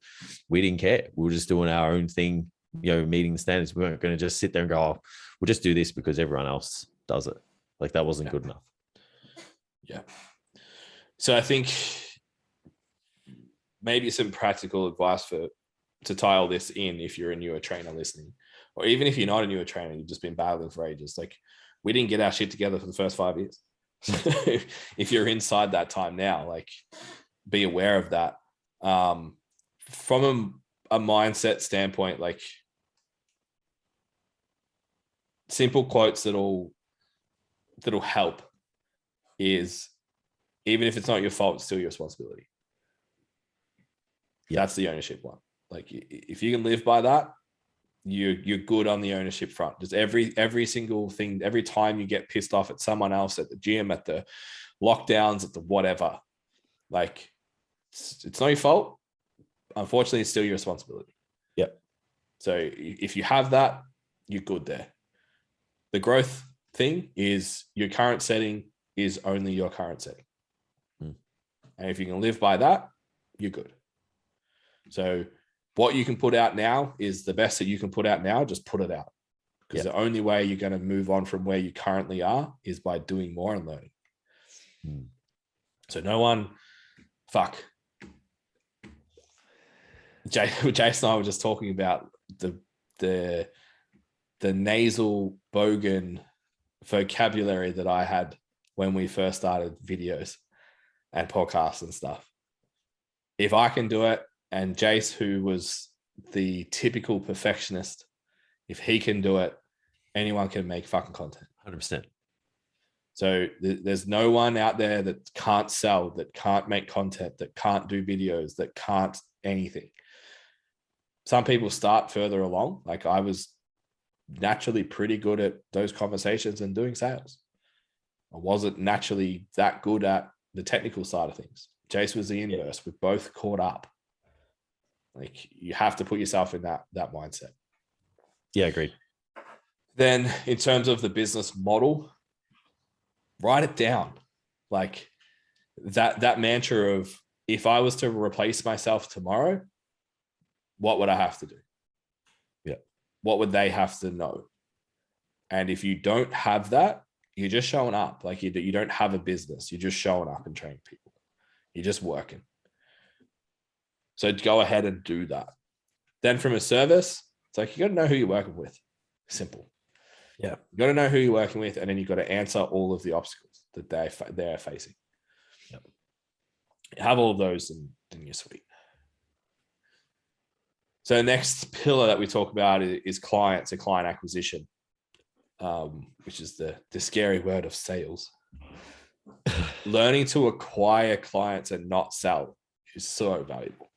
we didn't care. We were just doing our own thing, meeting the standards. We weren't going to just sit there and go, oh, we'll just do this because everyone else does it. Like that wasn't good enough. So I think maybe some practical advice to tie all this in, if you're a newer trainer listening, or even if you're not a newer trainer, you've just been battling for ages. Like we didn't get our shit together for the first 5 years. If you're inside that time now, like be aware of that. from a mindset standpoint, like simple quotes that'll help is, even if it's not your fault, it's still your responsibility. Yeah. That's the ownership one. Like if you can live by that, you're good on the ownership front. Just every single thing, every time you get pissed off at someone else, at the gym, at the lockdowns, at the whatever, like it's not your fault. Unfortunately, it's still your responsibility. Yep. So if you have that, you're good there. The growth thing is your current setting is only your current setting. And if you can live by that, you're good. So what you can put out now is the best that you can put out now. Just put it out. Because the only way you're going to move on from where you currently are is by doing more and learning. So no one, Jason and I were just talking about the nasal bogan vocabulary that I had when we first started videos and podcasts and stuff. If I can do it, and Jace, who was the typical perfectionist, if he can do it, anyone can make fucking content. 100%. So there's no one out there that can't sell, that can't make content, that can't do videos, that can't anything. Some people start further along. Like I was naturally pretty good at those conversations and doing sales. I wasn't naturally that good at the technical side of things. Jace was the inverse. We both caught up. Like you have to put yourself in that mindset. Yeah, agreed. Then in terms of the business model, write it down. Like that mantra of, if I was to replace myself tomorrow, what would I have to do? Yeah. What would they have to know? And if you don't have that, you're just showing up. Like you don't have a business. You're just showing up and training people. You're just working. So go ahead and do that. Then from a service, it's like, you got to know who you're working with. Simple. Yeah. You got to know who you're working with, and then you got to answer all of the obstacles that they're facing. Yep. Have all of those and then you're sweet. So the next pillar that we talk about is clients and client acquisition, which is the scary word of sales. Learning to acquire clients and not sell is so valuable.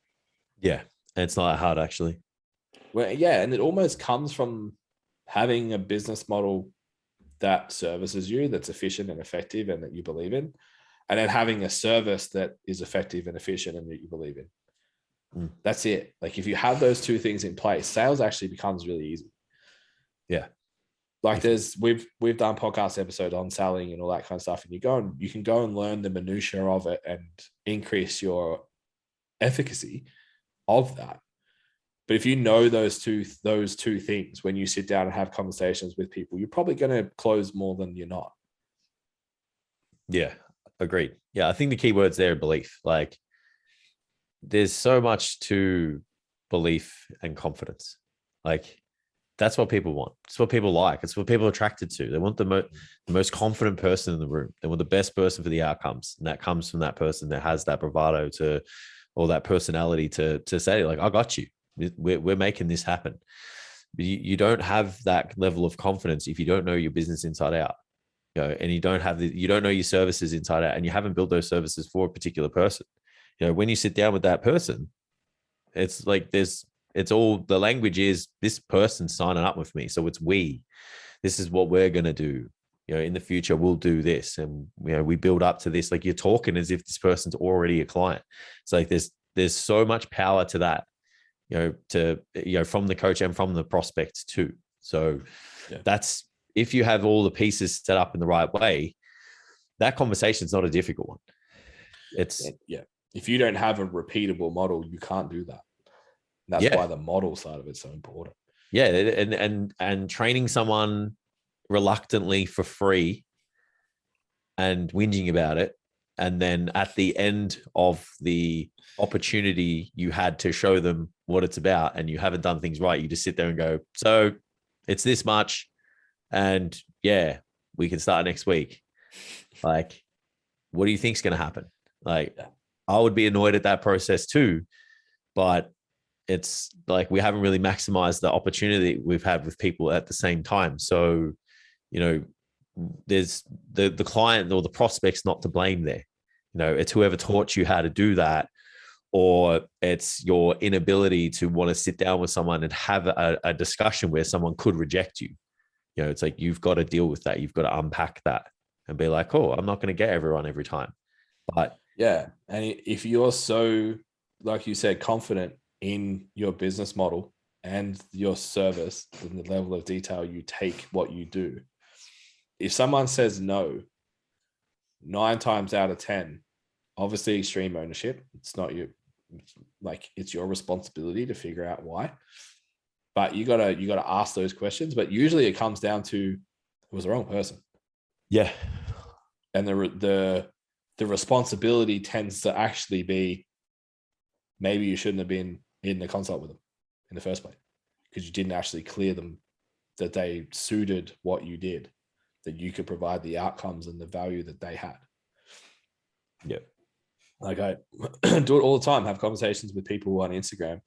Yeah. And it's not that hard, actually. Well, yeah. And it almost comes from having a business model that services you, that's efficient and effective and that you believe in, and then having a service that is effective and efficient and that you believe in. That's it. Like if you have those two things in place, sales actually becomes really easy. Yeah. Like we've done podcast episodes on selling and all that kind of stuff, and you can go and learn the minutiae of it and increase your efficacy of that. But if you know those two things, when you sit down and have conversations with people, you're probably going to close more than you're not. Yeah, agreed. Yeah, I think the key words there are belief. Like there's so much to belief and confidence. Like that's what people want. It's what people like. It's what people are attracted to. They want the most confident person in the room. They want the best person for the outcomes. And that comes from that person that has that bravado or that personality to say, like, I got you. We're making this happen. You don't have that level of confidence if you don't know your business inside out, and you don't know your services inside out, and you haven't built those services for a particular person. When you sit down with that person, it's like it's all the language is this person signing up with me. So it's this is what we're going to do. In the future, we'll do this. And, we build up to this, like you're talking as if this person's already a client. It's like, there's so much power to that, from the coach and from the prospects too. So that's, if you have all the pieces set up in the right way, that conversation is not a difficult one. It's if you don't have a repeatable model, you can't do that. That's why the model side of it's so important. Yeah. And training someone reluctantly for free and whinging about it. And then at the end of the opportunity you had to show them what it's about and you haven't done things right, you just sit there and go, so it's this much. And we can start next week. Like, what do you think's going to happen? Like, I would be annoyed at that process too, but it's like we haven't really maximized the opportunity we've had with people at the same time. So, there's the client or the prospect's not to blame there. It's whoever taught you how to do that, or it's your inability to want to sit down with someone and have a discussion where someone could reject you. It's like, you've got to deal with that. You've got to unpack that and be like, oh, I'm not going to get everyone every time. But yeah. And if you're so, like you said, confident in your business model and your service and the level of detail you take what you do, if someone says no, 9 times out of 10, obviously extreme ownership. It's not you, like, it's your responsibility to figure out why. But you gotta ask those questions. But usually it comes down to, it was the wrong person. Yeah. And the responsibility tends to actually be, maybe you shouldn't have been in the consult with them in the first place, because you didn't actually clear them that they suited what you did, that you could provide the outcomes and the value that they had. Yeah. Like, I do it all the time, have conversations with people on Instagram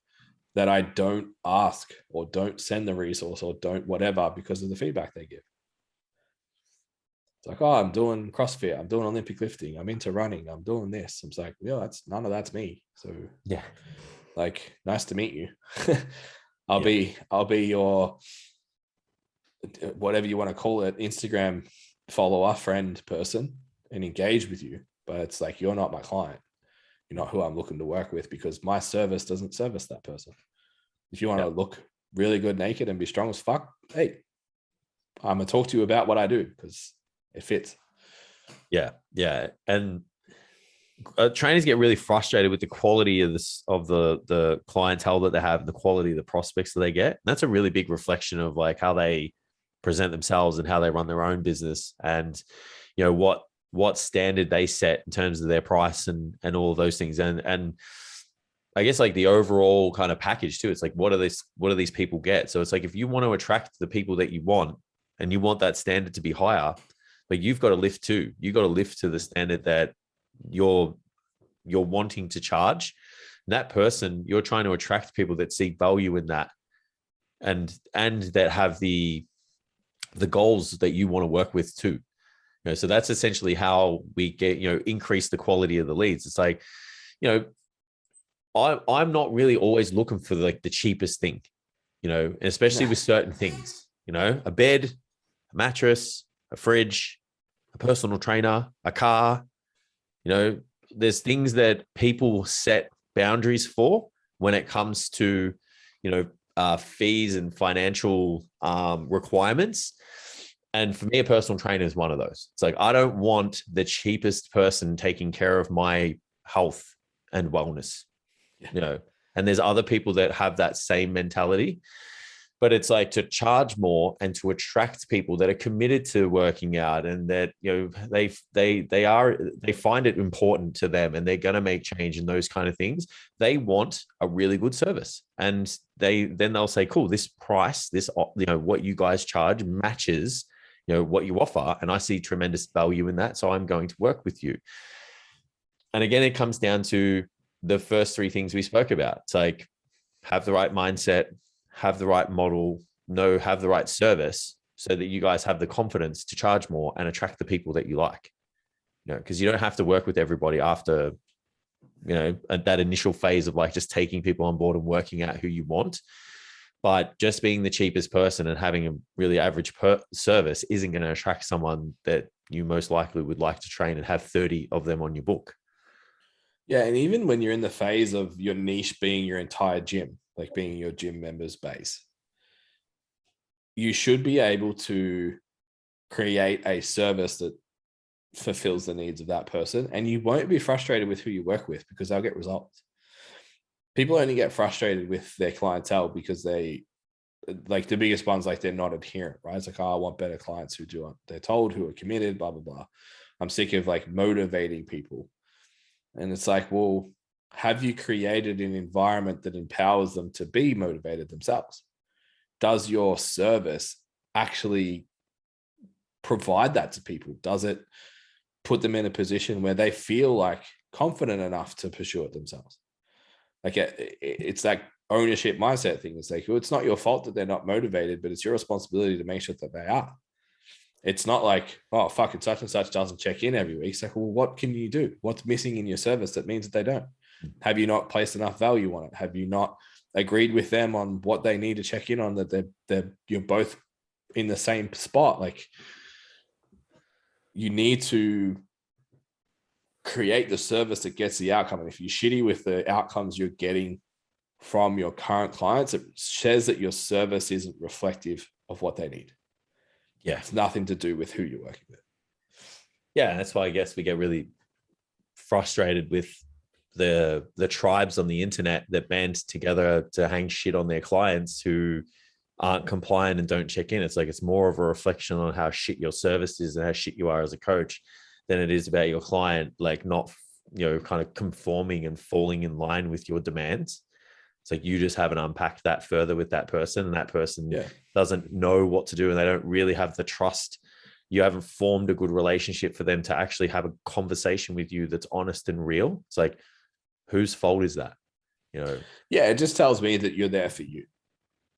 that I don't ask or don't send the resource or don't whatever because of the feedback they give. It's like, oh, I'm doing CrossFit, I'm doing Olympic lifting, I'm into running, I'm doing this. I'm like, yeah, none of that's me. So yeah, like, nice to meet you. I'll be your, whatever you want to call it, Instagram follower, friend, person, and engage with you. But it's like, you're not my client. You're not who I'm looking to work with, because my service doesn't service that person. If you want to look really good naked and be strong as fuck, hey, I'm gonna talk to you about what I do because it fits. Yeah. And trainers get really frustrated with the quality of the clientele that they have, and the quality of the prospects that they get. And that's a really big reflection of like how they present themselves and how they run their own business, and what standard they set in terms of their price and all of those things. And I guess like the overall kind of package too. It's like, what do these people get? So it's like, if you want to attract the people that you want, and you want that standard to be higher, but you've got to lift too. You've got to lift to the standard that you're wanting to charge. And that person, you're trying to attract people that see value in that, and that have the goals that you want to work with too. So that's essentially how we get, increase the quality of the leads. It's like, I'm not really always looking for like the cheapest thing, especially with certain things, a bed, a mattress, a fridge, a personal trainer, a car. There's things that people set boundaries for when it comes to, fees and financial requirements. And for me, a personal trainer is one of those. It's like, I don't want the cheapest person taking care of my health and wellness, and there's other people that have that same mentality. But it's like, to charge more and to attract people that are committed to working out, and that, they find it important to them, and they're going to make change and those kind of things. They want a really good service, and they'll say, cool, this price, this, what you guys charge matches, what you offer. And I see tremendous value in that. So I'm going to work with you. And again, it comes down to the first 3 things we spoke about. It's like, have the right mindset, have the right model, have the right service, so that you guys have the confidence to charge more and attract the people that you like. Because you don't have to work with everybody after, that initial phase of like just taking people on board and working out who you want. But just being the cheapest person and having a really average service isn't going to attract someone that you most likely would like to train and have 30 of them on your book. Yeah. And even when you're in the phase of your niche being your entire gym, like being your gym members base, you should be able to create a service that fulfills the needs of that person. And you won't be frustrated with who you work with, because they'll get results. People only get frustrated with their clientele because they, like, the biggest ones, like, they're not adherent, right? It's like, oh, I want better clients who do what they're told, who are committed, blah, blah, blah. I'm sick of like motivating people. And it's like, well, have you created an environment that empowers them to be motivated themselves? Does your service actually provide that to people? Does it put them in a position where they feel like confident enough to pursue it themselves? Like, it's like ownership mindset thing. It's like, well, it's not your fault that they're not motivated, but it's your responsibility to make sure that they are. It's not like, oh, fucking such and such doesn't check in every week. It's like, well, what can you do? What's missing in your service that means that they don't? Have you not placed enough value on it? Have you not agreed with them on what they need to check in on, that you're both in the same spot? Like, you need to create the service that gets the outcome. And if you're shitty with the outcomes you're getting from your current clients, it says that your service isn't reflective of what they need. Yeah. It's nothing to do with who you're working with. Yeah. That's why I guess we get really frustrated with the tribes on the internet that band together to hang shit on their clients who aren't compliant and don't check in. It's like, it's more of a reflection on how shit your service is and how shit you are as a coach than it is about your client, like not, kind of conforming and falling in line with your demands. It's like, you just haven't unpacked that further with that person, and that person doesn't know what to do, and they don't really have the trust. You haven't formed a good relationship for them to actually have a conversation with you that's honest and real. It's like, whose fault is that? Yeah, it just tells me that you're there for you.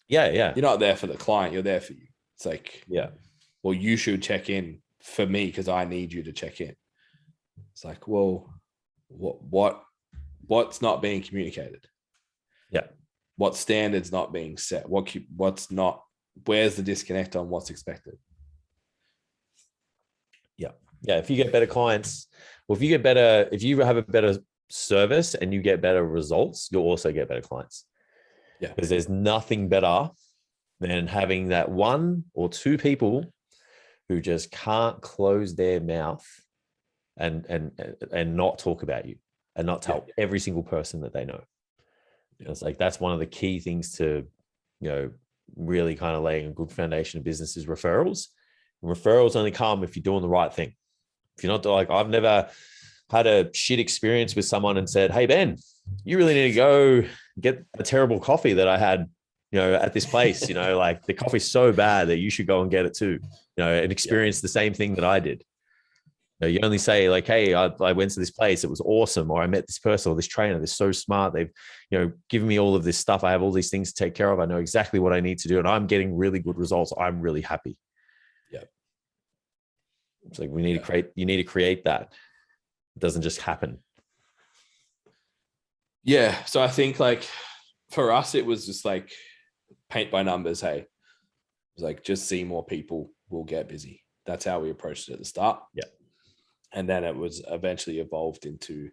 Yeah. You're not there for the client, you're there for you. It's like, yeah, well, you should check in for me because I need you to check in. It's like, well, what's not being communicated? Yeah. What standards not being set? What's not, where's the disconnect on what's expected? Yeah. Yeah. If you get better clients, or if you have a better service and you get better results, you'll also get better clients. Yeah. Because there's nothing better than having that one or two people who just can't close their mouth and not talk about you and not tell every single person that they know. It's like, that's one of the key things to, really kind of laying a good foundation of business is referrals. And referrals only come if you're doing the right thing. If you're not, like, I've never had a shit experience with someone and said, hey, Ben, you really need to go get a terrible coffee that I had, at this place, like the coffee's so bad that you should go and get it too, and experience the same thing that I did. You only say like, hey, I went to this place, it was awesome. Or I met this person or this trainer, they're so smart. They've, given me all of this stuff. I have all these things to take care of. I know exactly what I need to do, and I'm getting really good results. I'm really happy. Yeah. It's like, you need to create that. It doesn't just happen. Yeah. So I think, like, for us, it was just like paint by numbers. Hey, it was like, just see more people, we'll get busy. That's how we approached it at the start. Yeah. And then it was eventually evolved into,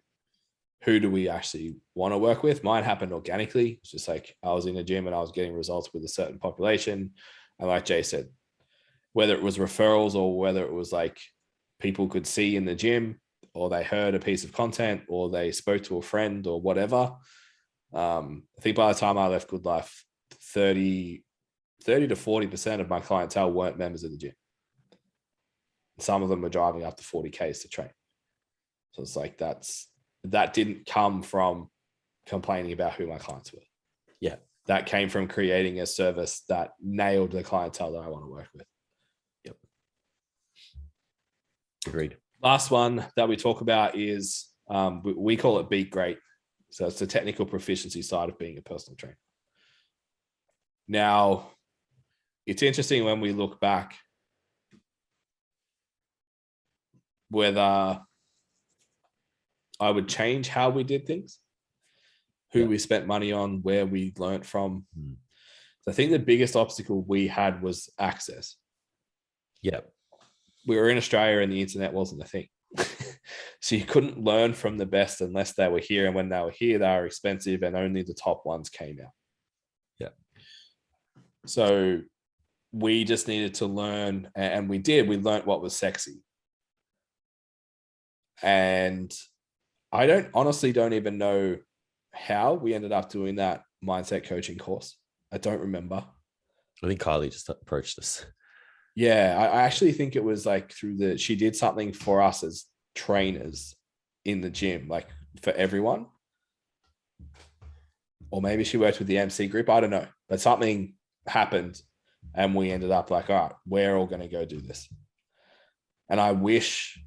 who do we actually want to work with? Mine happened organically. It's just like, I was in a gym and I was getting results with a certain population. And like Jay said, whether it was referrals or whether it was like people could see in the gym, or they heard a piece of content, or they spoke to a friend or whatever. I think by the time I left Good Life, 30 to 40% of my clientele weren't members of the gym. Some of them were driving up to 40Ks to train. So it's like, that didn't come from complaining about who my clients were. Yeah. That came from creating a service that nailed the clientele that I want to work with. Yep. Agreed. Last one that we talk about is, we call it Beat Great. So it's the technical proficiency side of being a personal trainer. Now, it's interesting when we look back whether I would change how we did things, who we spent money on, where we learned from. So I think the biggest obstacle we had was access. Yeah. We were in Australia and the internet wasn't a thing. So you couldn't learn from the best unless they were here. And when they were here, they were expensive and only the top ones came out. Yeah. So we just needed to learn, and we did. We learned what was sexy. And I honestly don't even know how we ended up doing that mindset coaching course. I don't remember. I think Kylie just approached us. Yeah, I actually think it was like she did something for us as trainers in the gym, like for everyone. Or maybe she worked with the MC group. I don't know. But something happened and we ended up like, all right, we're all going to go do this. And I wish,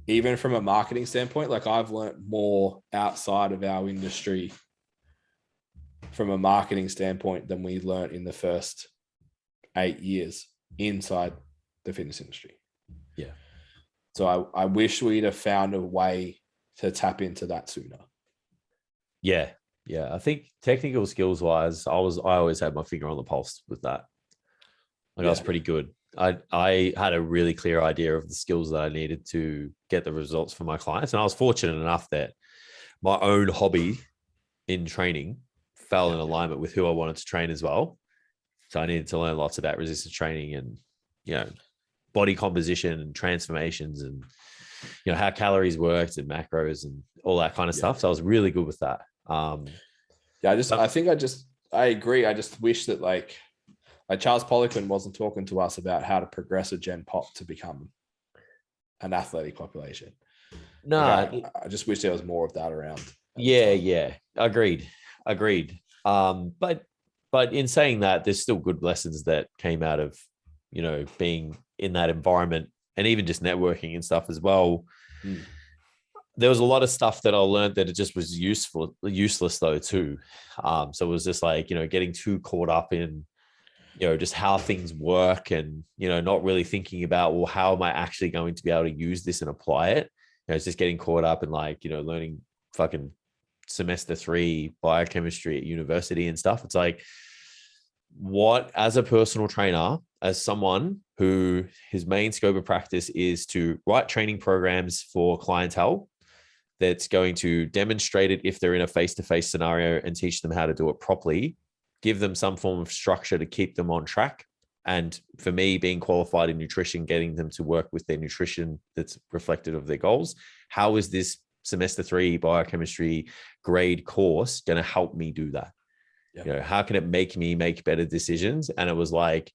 even from a marketing standpoint, like I've learned more outside of our industry from a marketing standpoint than we learned in the first 8 years inside the fitness industry. Yeah. So I wish we'd have found a way to tap into that sooner. Yeah. Yeah. I think technical skills wise, I always had my finger on the pulse with that. Like I was pretty good. I had a really clear idea of the skills that I needed to get the results for my clients. And I was fortunate enough that my own hobby in training fell in alignment with who I wanted to train as well. So I needed to learn lots about resistance training and, body composition and transformations and, how calories worked and macros and all that kind of stuff. So I was really good with that. I agree. I just wish that like Charles Poliquin wasn't talking to us about how to progress a Gen Pop to become an athletic population. No, I just wish there was more of that around. Yeah. Agreed. But in saying that, there's still good lessons that came out of, being in that environment and even just networking and stuff as well. There was a lot of stuff that I learned that it just was useless though too. So it was just like, getting too caught up in, just how things work and, not really thinking about, well, how am I actually going to be able to use this and apply it? It's just getting caught up in like, learning fucking semester 3 biochemistry at university and stuff. It's like, what, as a personal trainer, as someone who his main scope of practice is to write training programs for clientele that's going to demonstrate it if they're in a face-to-face scenario and teach them how to do it properly, give them some form of structure to keep them on track. And for me, being qualified in nutrition, getting them to work with their nutrition that's reflective of their goals. How is this semester 3 biochemistry grade course going to help me do that? How can it make me make better decisions? And it was like,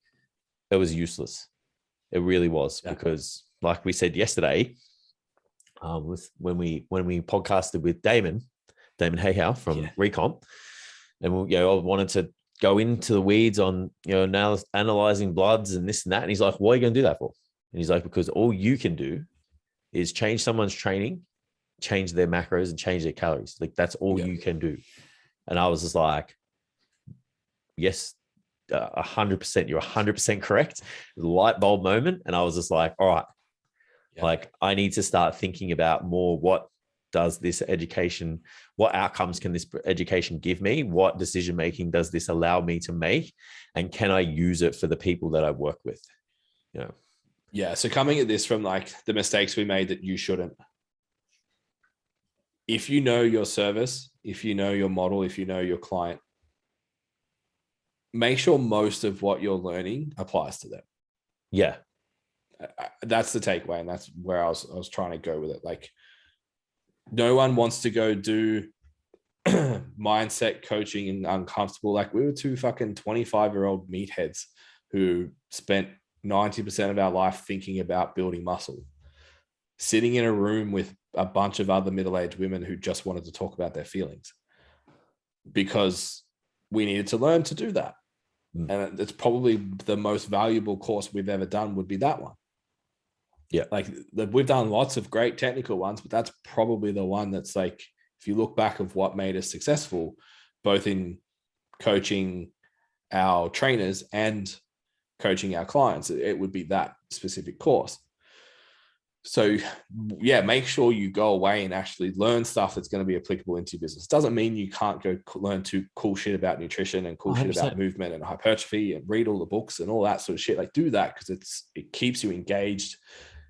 it was useless. It really was, because like we said yesterday, when we podcasted with Damon Hayhow from Recomp, and I wanted to go into the weeds on, now analyzing bloods and this and that. And he's like, what are you going to do that for? And he's like, because all you can do is change someone's training, change their macros and change their calories. Like that's all you can do. And I was just like, yes, 100%. You're 100% correct. The light bulb moment. And I was just like, all right, like I need to start thinking about more, what does this education, what outcomes can this education give me? What decision-making does this allow me to make? And can I use it for the people that I work with? Yeah. So coming at this from like the mistakes we made that you shouldn't, if you know your service, if you know your model, if you know your client, make sure most of what you're learning applies to them. Yeah. That's the takeaway. And that's where I was trying to go with it. Like no one wants to go do mindset coaching and uncomfortable. Like we were two fucking 25-year-old meatheads who spent 90% of our life thinking about building muscle, sitting in a room with a bunch of other middle-aged women who just wanted to talk about their feelings because we needed to learn to do that. And it's probably the most valuable course we've ever done would be that one. Yeah. Like we've done lots of great technical ones, but that's probably the one that's like, if you look back of what made us successful, both in coaching our trainers and coaching our clients, it would be that specific course. So yeah, make sure you go away and actually learn stuff that's going to be applicable into your business. Doesn't mean you can't go learn cool shit about nutrition and cool 100%. Shit about movement and hypertrophy and read all the books and all that sort of shit. Like do that because it keeps you engaged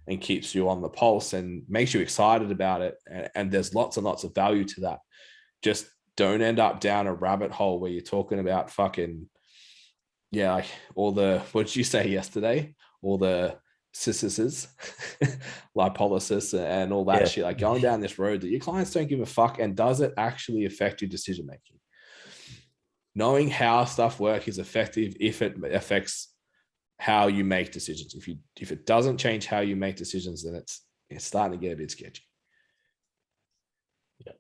and keeps you on the pulse and makes you excited about it. And there's lots and lots of value to that. Just don't end up down a rabbit hole where you're talking about fucking, like all the, what did you say yesterday? All the lipolysis and all that shit, like going down this road that your clients don't give a fuck. And does it actually affect your decision-making? Knowing how stuff works is effective if it affects how you make decisions. If it doesn't change how you make decisions, then it's starting to get a bit sketchy. Yeah.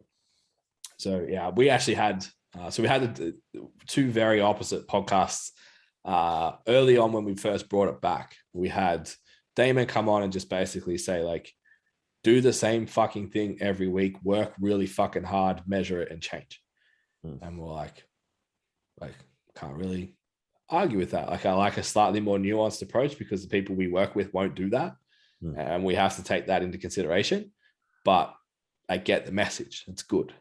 So yeah, we actually had, we had two very opposite podcasts early on when we first brought it back. We had Damon come on and just basically say like, do the same fucking thing every week, work really fucking hard, measure it and change. And we're like, Like, can't really argue with that. Like, I like a slightly more nuanced approach because the people we work with won't do that. And we have to take that into consideration. But I get the message. It's good.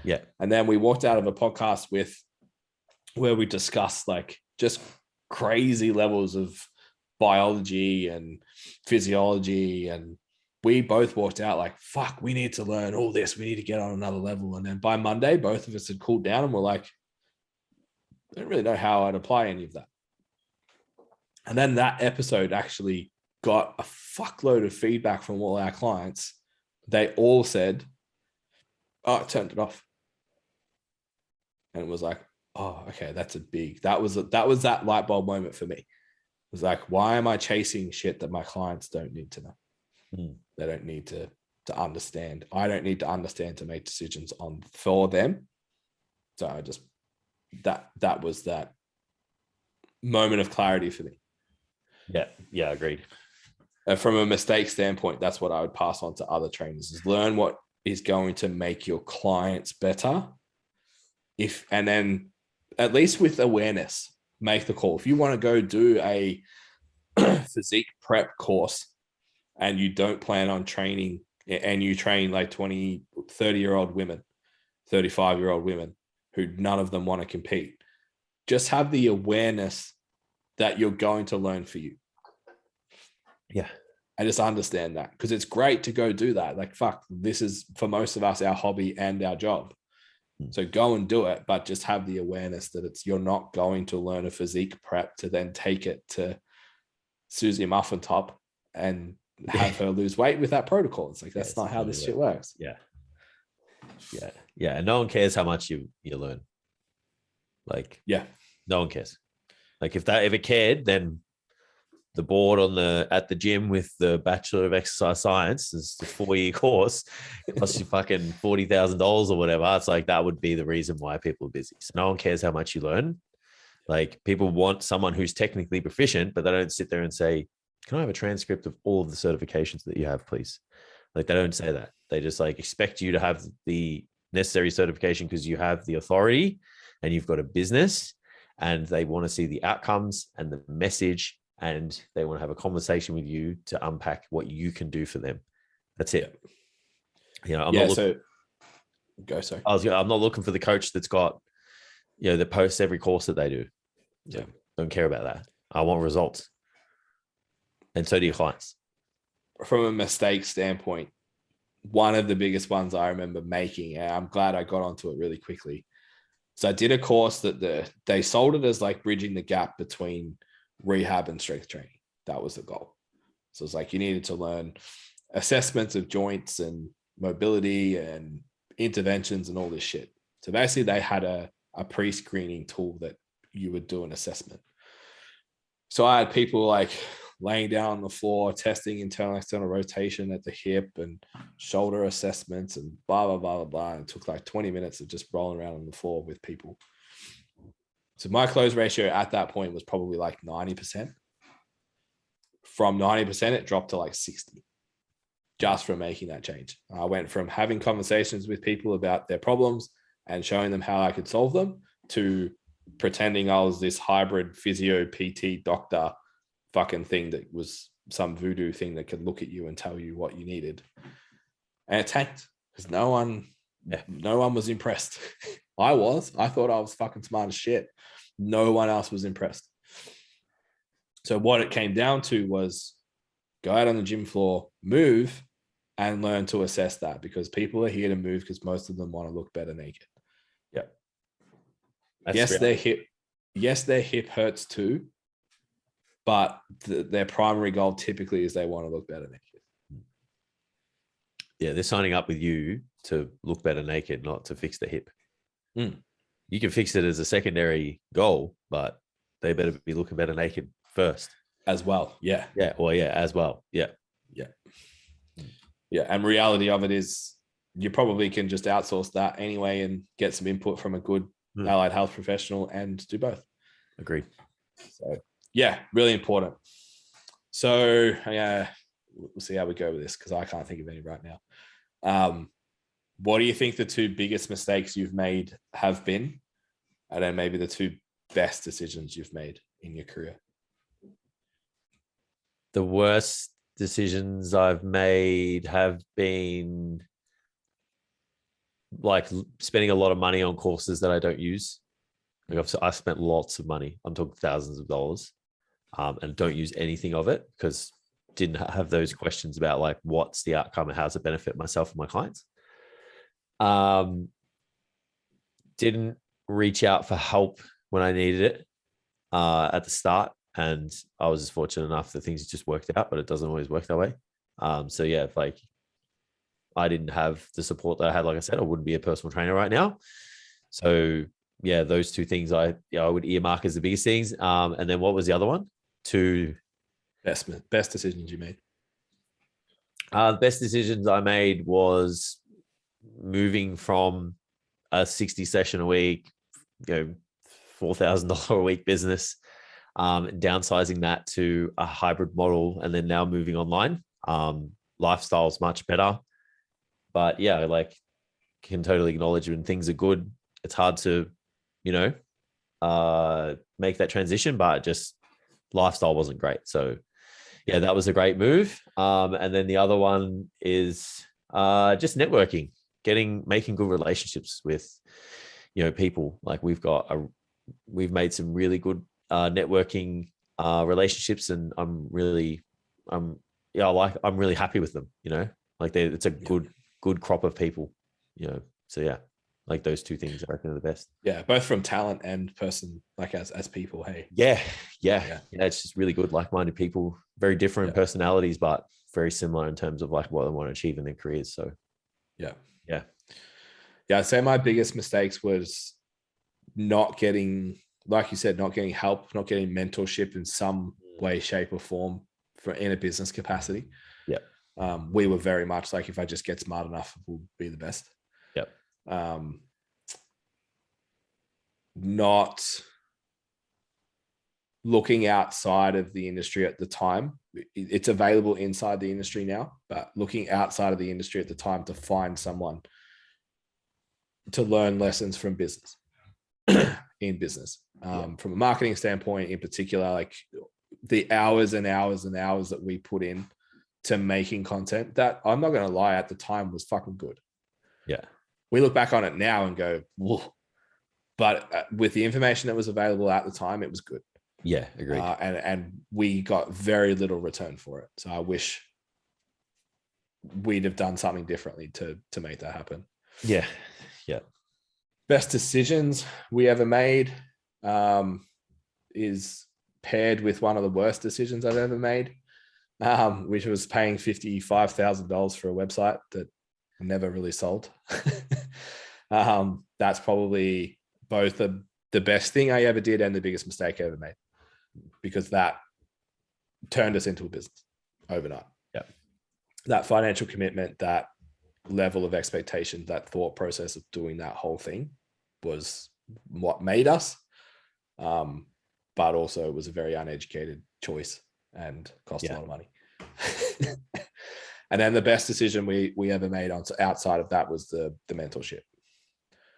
Yeah. And then we walked out of a podcast where we discussed like just crazy levels of biology and physiology. And we both walked out like, fuck, we need to learn all this. We need to get on another level. And then by Monday, both of us had cooled down and we're like, I don't really know how I'd apply any of that. And then that episode actually got a fuckload of feedback from all our clients. They all said, oh, I turned it off. And it was like, oh, okay, that's a big, that was that light bulb moment for me. It was like, why am I chasing shit that my clients don't need to know? They don't need to understand. I don't need to understand to make decisions for them. So I just, that was that moment of clarity for me. Yeah, agreed. From a mistake standpoint, that's what I would pass on to other trainers is learn what is going to make your clients better. And then at least with awareness, make the call. If you want to go do a physique prep course and you don't plan on training and you train like 20, 30-year-old women, 35-year-old women who none of them want to compete, just have the awareness that you're going to learn for you. Yeah. And just understand that, because it's great to go do that. Like, fuck, this is for most of us, our hobby and our job. So go and do it, but just have the awareness that you're not going to learn a physique prep to then take it to Susie Muffin Top and have her lose weight with that protocol. It's like, that's not how this shit works. Yeah. And no one cares how much you learn. Like, no one cares. Like if it cared, then the board at the gym with the Bachelor of Exercise Science is the 4-year course. It costs you fucking $40,000 or whatever. It's like, that would be the reason why people are busy. So no one cares how much you learn. Like, people want someone who's technically proficient, but they don't sit there and say, can I have a transcript of all of the certifications that you have, please? Like, they don't say that. They just like expect you to have the necessary certification because you have the authority and you've got a business, and they want to see the outcomes and the message, and they want to have a conversation with you to unpack what you can do for them. That's it. You know, I'm not looking for the coach that's got, that posts every course that they do. So don't care about that. I want results. And so do your clients. From a mistake standpoint, one of the biggest ones I remember making, and I'm glad I got onto it really quickly. So I did a course that they sold it as like bridging the gap between rehab and strength training. That was the goal. So it's like you needed to learn assessments of joints and mobility and interventions and all this shit. So basically they had a pre-screening tool that you would do an assessment. So I had people like laying down on the floor, testing internal, external rotation at the hip and shoulder assessments and blah, blah, blah, blah, blah. And it took like 20 minutes of just rolling around on the floor with people. So my close ratio at that point was probably like 90%. From 90%, it dropped to like 60 just from making that change. I went from having conversations with people about their problems and showing them how I could solve them to pretending I was this hybrid physio PT doctor fucking thing that was some voodoo thing that could look at you and tell you what you needed. And it tanked because no one was impressed. I thought I was fucking smart as shit. No one else was impressed. So what it came down to was go out on the gym floor, move, and learn to assess that, because people are here to move because most of them want to look better naked. Yeah. Yes, their hip hurts too, but their primary goal typically is they want to look better naked. Yeah, they're signing up with you to look better naked, not to fix the hip. You can fix it as a secondary goal, but they better be looking better naked first. As well. Yeah. Yeah. Well, yeah, as well. Yeah. Yeah. Yeah. And reality of it is you probably can just outsource that anyway and get some input from a good allied health professional and do both. Agreed. So yeah, really important. So we'll see how we go with this because I can't think of any right now. What do you think the two biggest mistakes you've made have been? And then maybe the two best decisions you've made in your career. The worst decisions I've made have been like spending a lot of money on courses that I don't use. Like I've spent lots of money. I'm talking thousands of dollars, and don't use anything of it because didn't have those questions about like what's the outcome and how does it benefit myself and my clients. Didn't reach out for help when I needed it at the start, and I was just fortunate enough that things just worked out, but it doesn't always work that way. So yeah, if like I didn't have the support that I had, like I said, I wouldn't be a personal trainer right now. So yeah, those two things I would earmark as the biggest things. And then what was the other one? Two best decisions you made. The best decisions I made was moving from a 60 session a week, $4,000 a week business, downsizing that to a hybrid model, and then now moving online. Lifestyle's much better, but yeah, like can totally acknowledge when things are good. It's hard to, make that transition, but just lifestyle wasn't great. So yeah, that was a great move. And then the other one is just networking, making good relationships with, people. Like we've made some really good networking relationships, and I'm really happy with them. Like it's a good crop of people. So yeah, like those two things I reckon are the best. Yeah, both from talent and person, like as people. Hey. Yeah. It's just really good, like-minded people, very different personalities, but very similar in terms of like what they want to achieve in their careers. So yeah. I'd say my biggest mistakes was not getting, like you said, not getting help, not getting mentorship in some way, shape, or form in a business capacity. Yeah. We were very much like, if I just get smart enough, we'll be the best. Yep. Not looking outside of the industry at the time. It's available inside the industry now, but looking outside of the industry at the time to find someone to learn lessons from business in business. From a marketing standpoint in particular, like the hours and hours and hours that we put in to making content that, I'm not going to lie, at the time was fucking good. Yeah. We look back on it now and go, whoa. But with the information that was available at the time, it was good. Yeah, agreed. And we got very little return for it. So I wish we'd have done something differently to make that happen. Yeah. Best decisions we ever made is paired with one of the worst decisions I've ever made, which was paying $55,000 for a website that never really sold. That's probably both the best thing I ever did and the biggest mistake I ever made, because that turned us into a business overnight. Yeah. That financial commitment, that level of expectation, that thought process of doing that whole thing was what made us. But also it was a very uneducated choice and cost a lot of money. And then the best decision we ever made outside of that was the mentorship.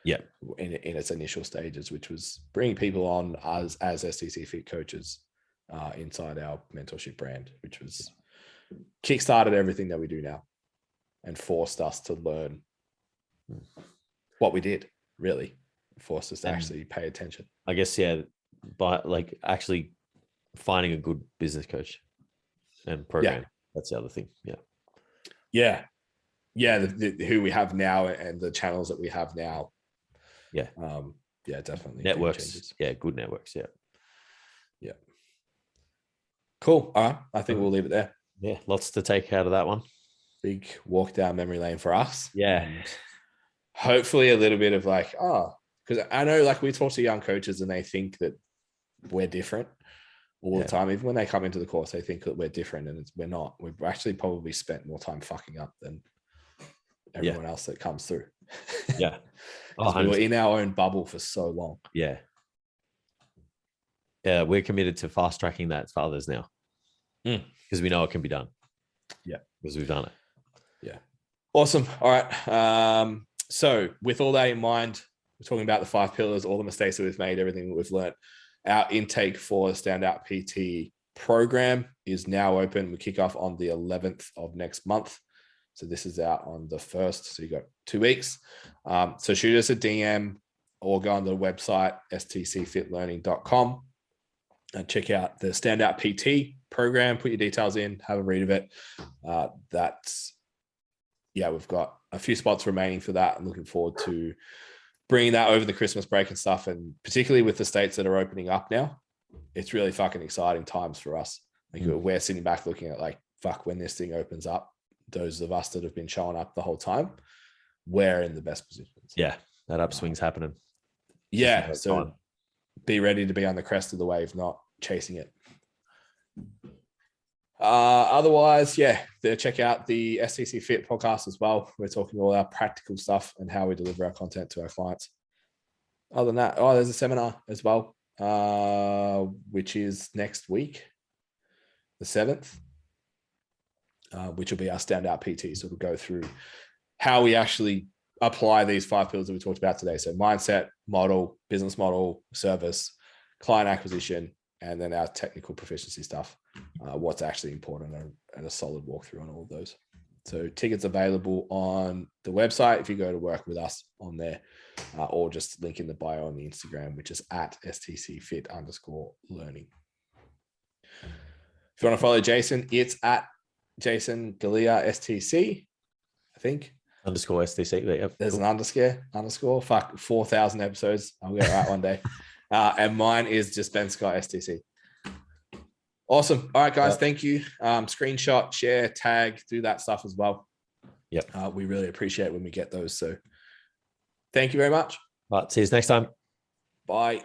Yeah. In its initial stages, which was bringing people on as STCfit coaches inside our mentorship brand, which was kickstarted everything that we do now and forced us to learn what we did, really forced us to actually pay attention. I guess, yeah, but like actually finding a good business coach and program. That's the other thing. Yeah. Who we have now and the channels that we have now. Yeah. Definitely. Networks. Yeah. Good networks. Yeah. Cool. All right. I think we'll leave it there. Yeah. Lots to take out of that one. Big walk down memory lane for us. Yeah. And hopefully a little bit of like, because I know like we talk to young coaches and they think that we're different all the time. Even when they come into the course, they think that we're different, and we're not. We've actually probably spent more time fucking up than everyone else that comes through. Yeah. We were in our own bubble for so long. Yeah. Yeah. We're committed to fast tracking that for others now because we know it can be done. Yeah. Because we've done it. Yeah. Awesome. All right. So with all that in mind, We're talking about the 5 pillars, all the mistakes that we've made, everything that we've learned. Our intake for the Standout PT program is now open. We kick off on the 11th of next month. So this is out on the 1st. So you got 2 weeks. So shoot us a DM or go on the website, STCfitlearning.com, and check out the Standout PT program. Put your details in, have a read of it. We've got a few spots remaining for that. I'm looking forward to bringing that over the Christmas break and stuff. And particularly with the states that are opening up now, it's really fucking exciting times for us. Like we're sitting back looking at like, fuck, when this thing opens up, those of us that have been showing up the whole time, we're in the best positions. Yeah, that upswing's happening. Yeah, so be ready to be on the crest of the wave, not chasing it. Otherwise, check out the STC Fit podcast as well. We're talking all our practical stuff and how we deliver our content to our clients. Other than that, there's a seminar as well, which is next week, the 7th, which will be our Standout PT. So we'll go through how we actually apply these 5 pillars that we talked about today. So mindset, model, business model, service, client acquisition, and then our technical proficiency stuff, what's actually important, and a solid walkthrough on all of those. So tickets available on the website if you go to work with us on there, or just link in the bio on the Instagram, which is at STCfit_learning. If you want to follow Jason, it's at Jason Galea STC, I think. _STC. Yep. There's an underscore. Fuck, 4,000 episodes. I'll get it right one day. And mine is just Ben Scott STC. Awesome. All right, guys. Thank you. Screenshot, share, tag, do that stuff as well. Yep. We really appreciate when we get those. So thank you very much. All right. See you next time. Bye.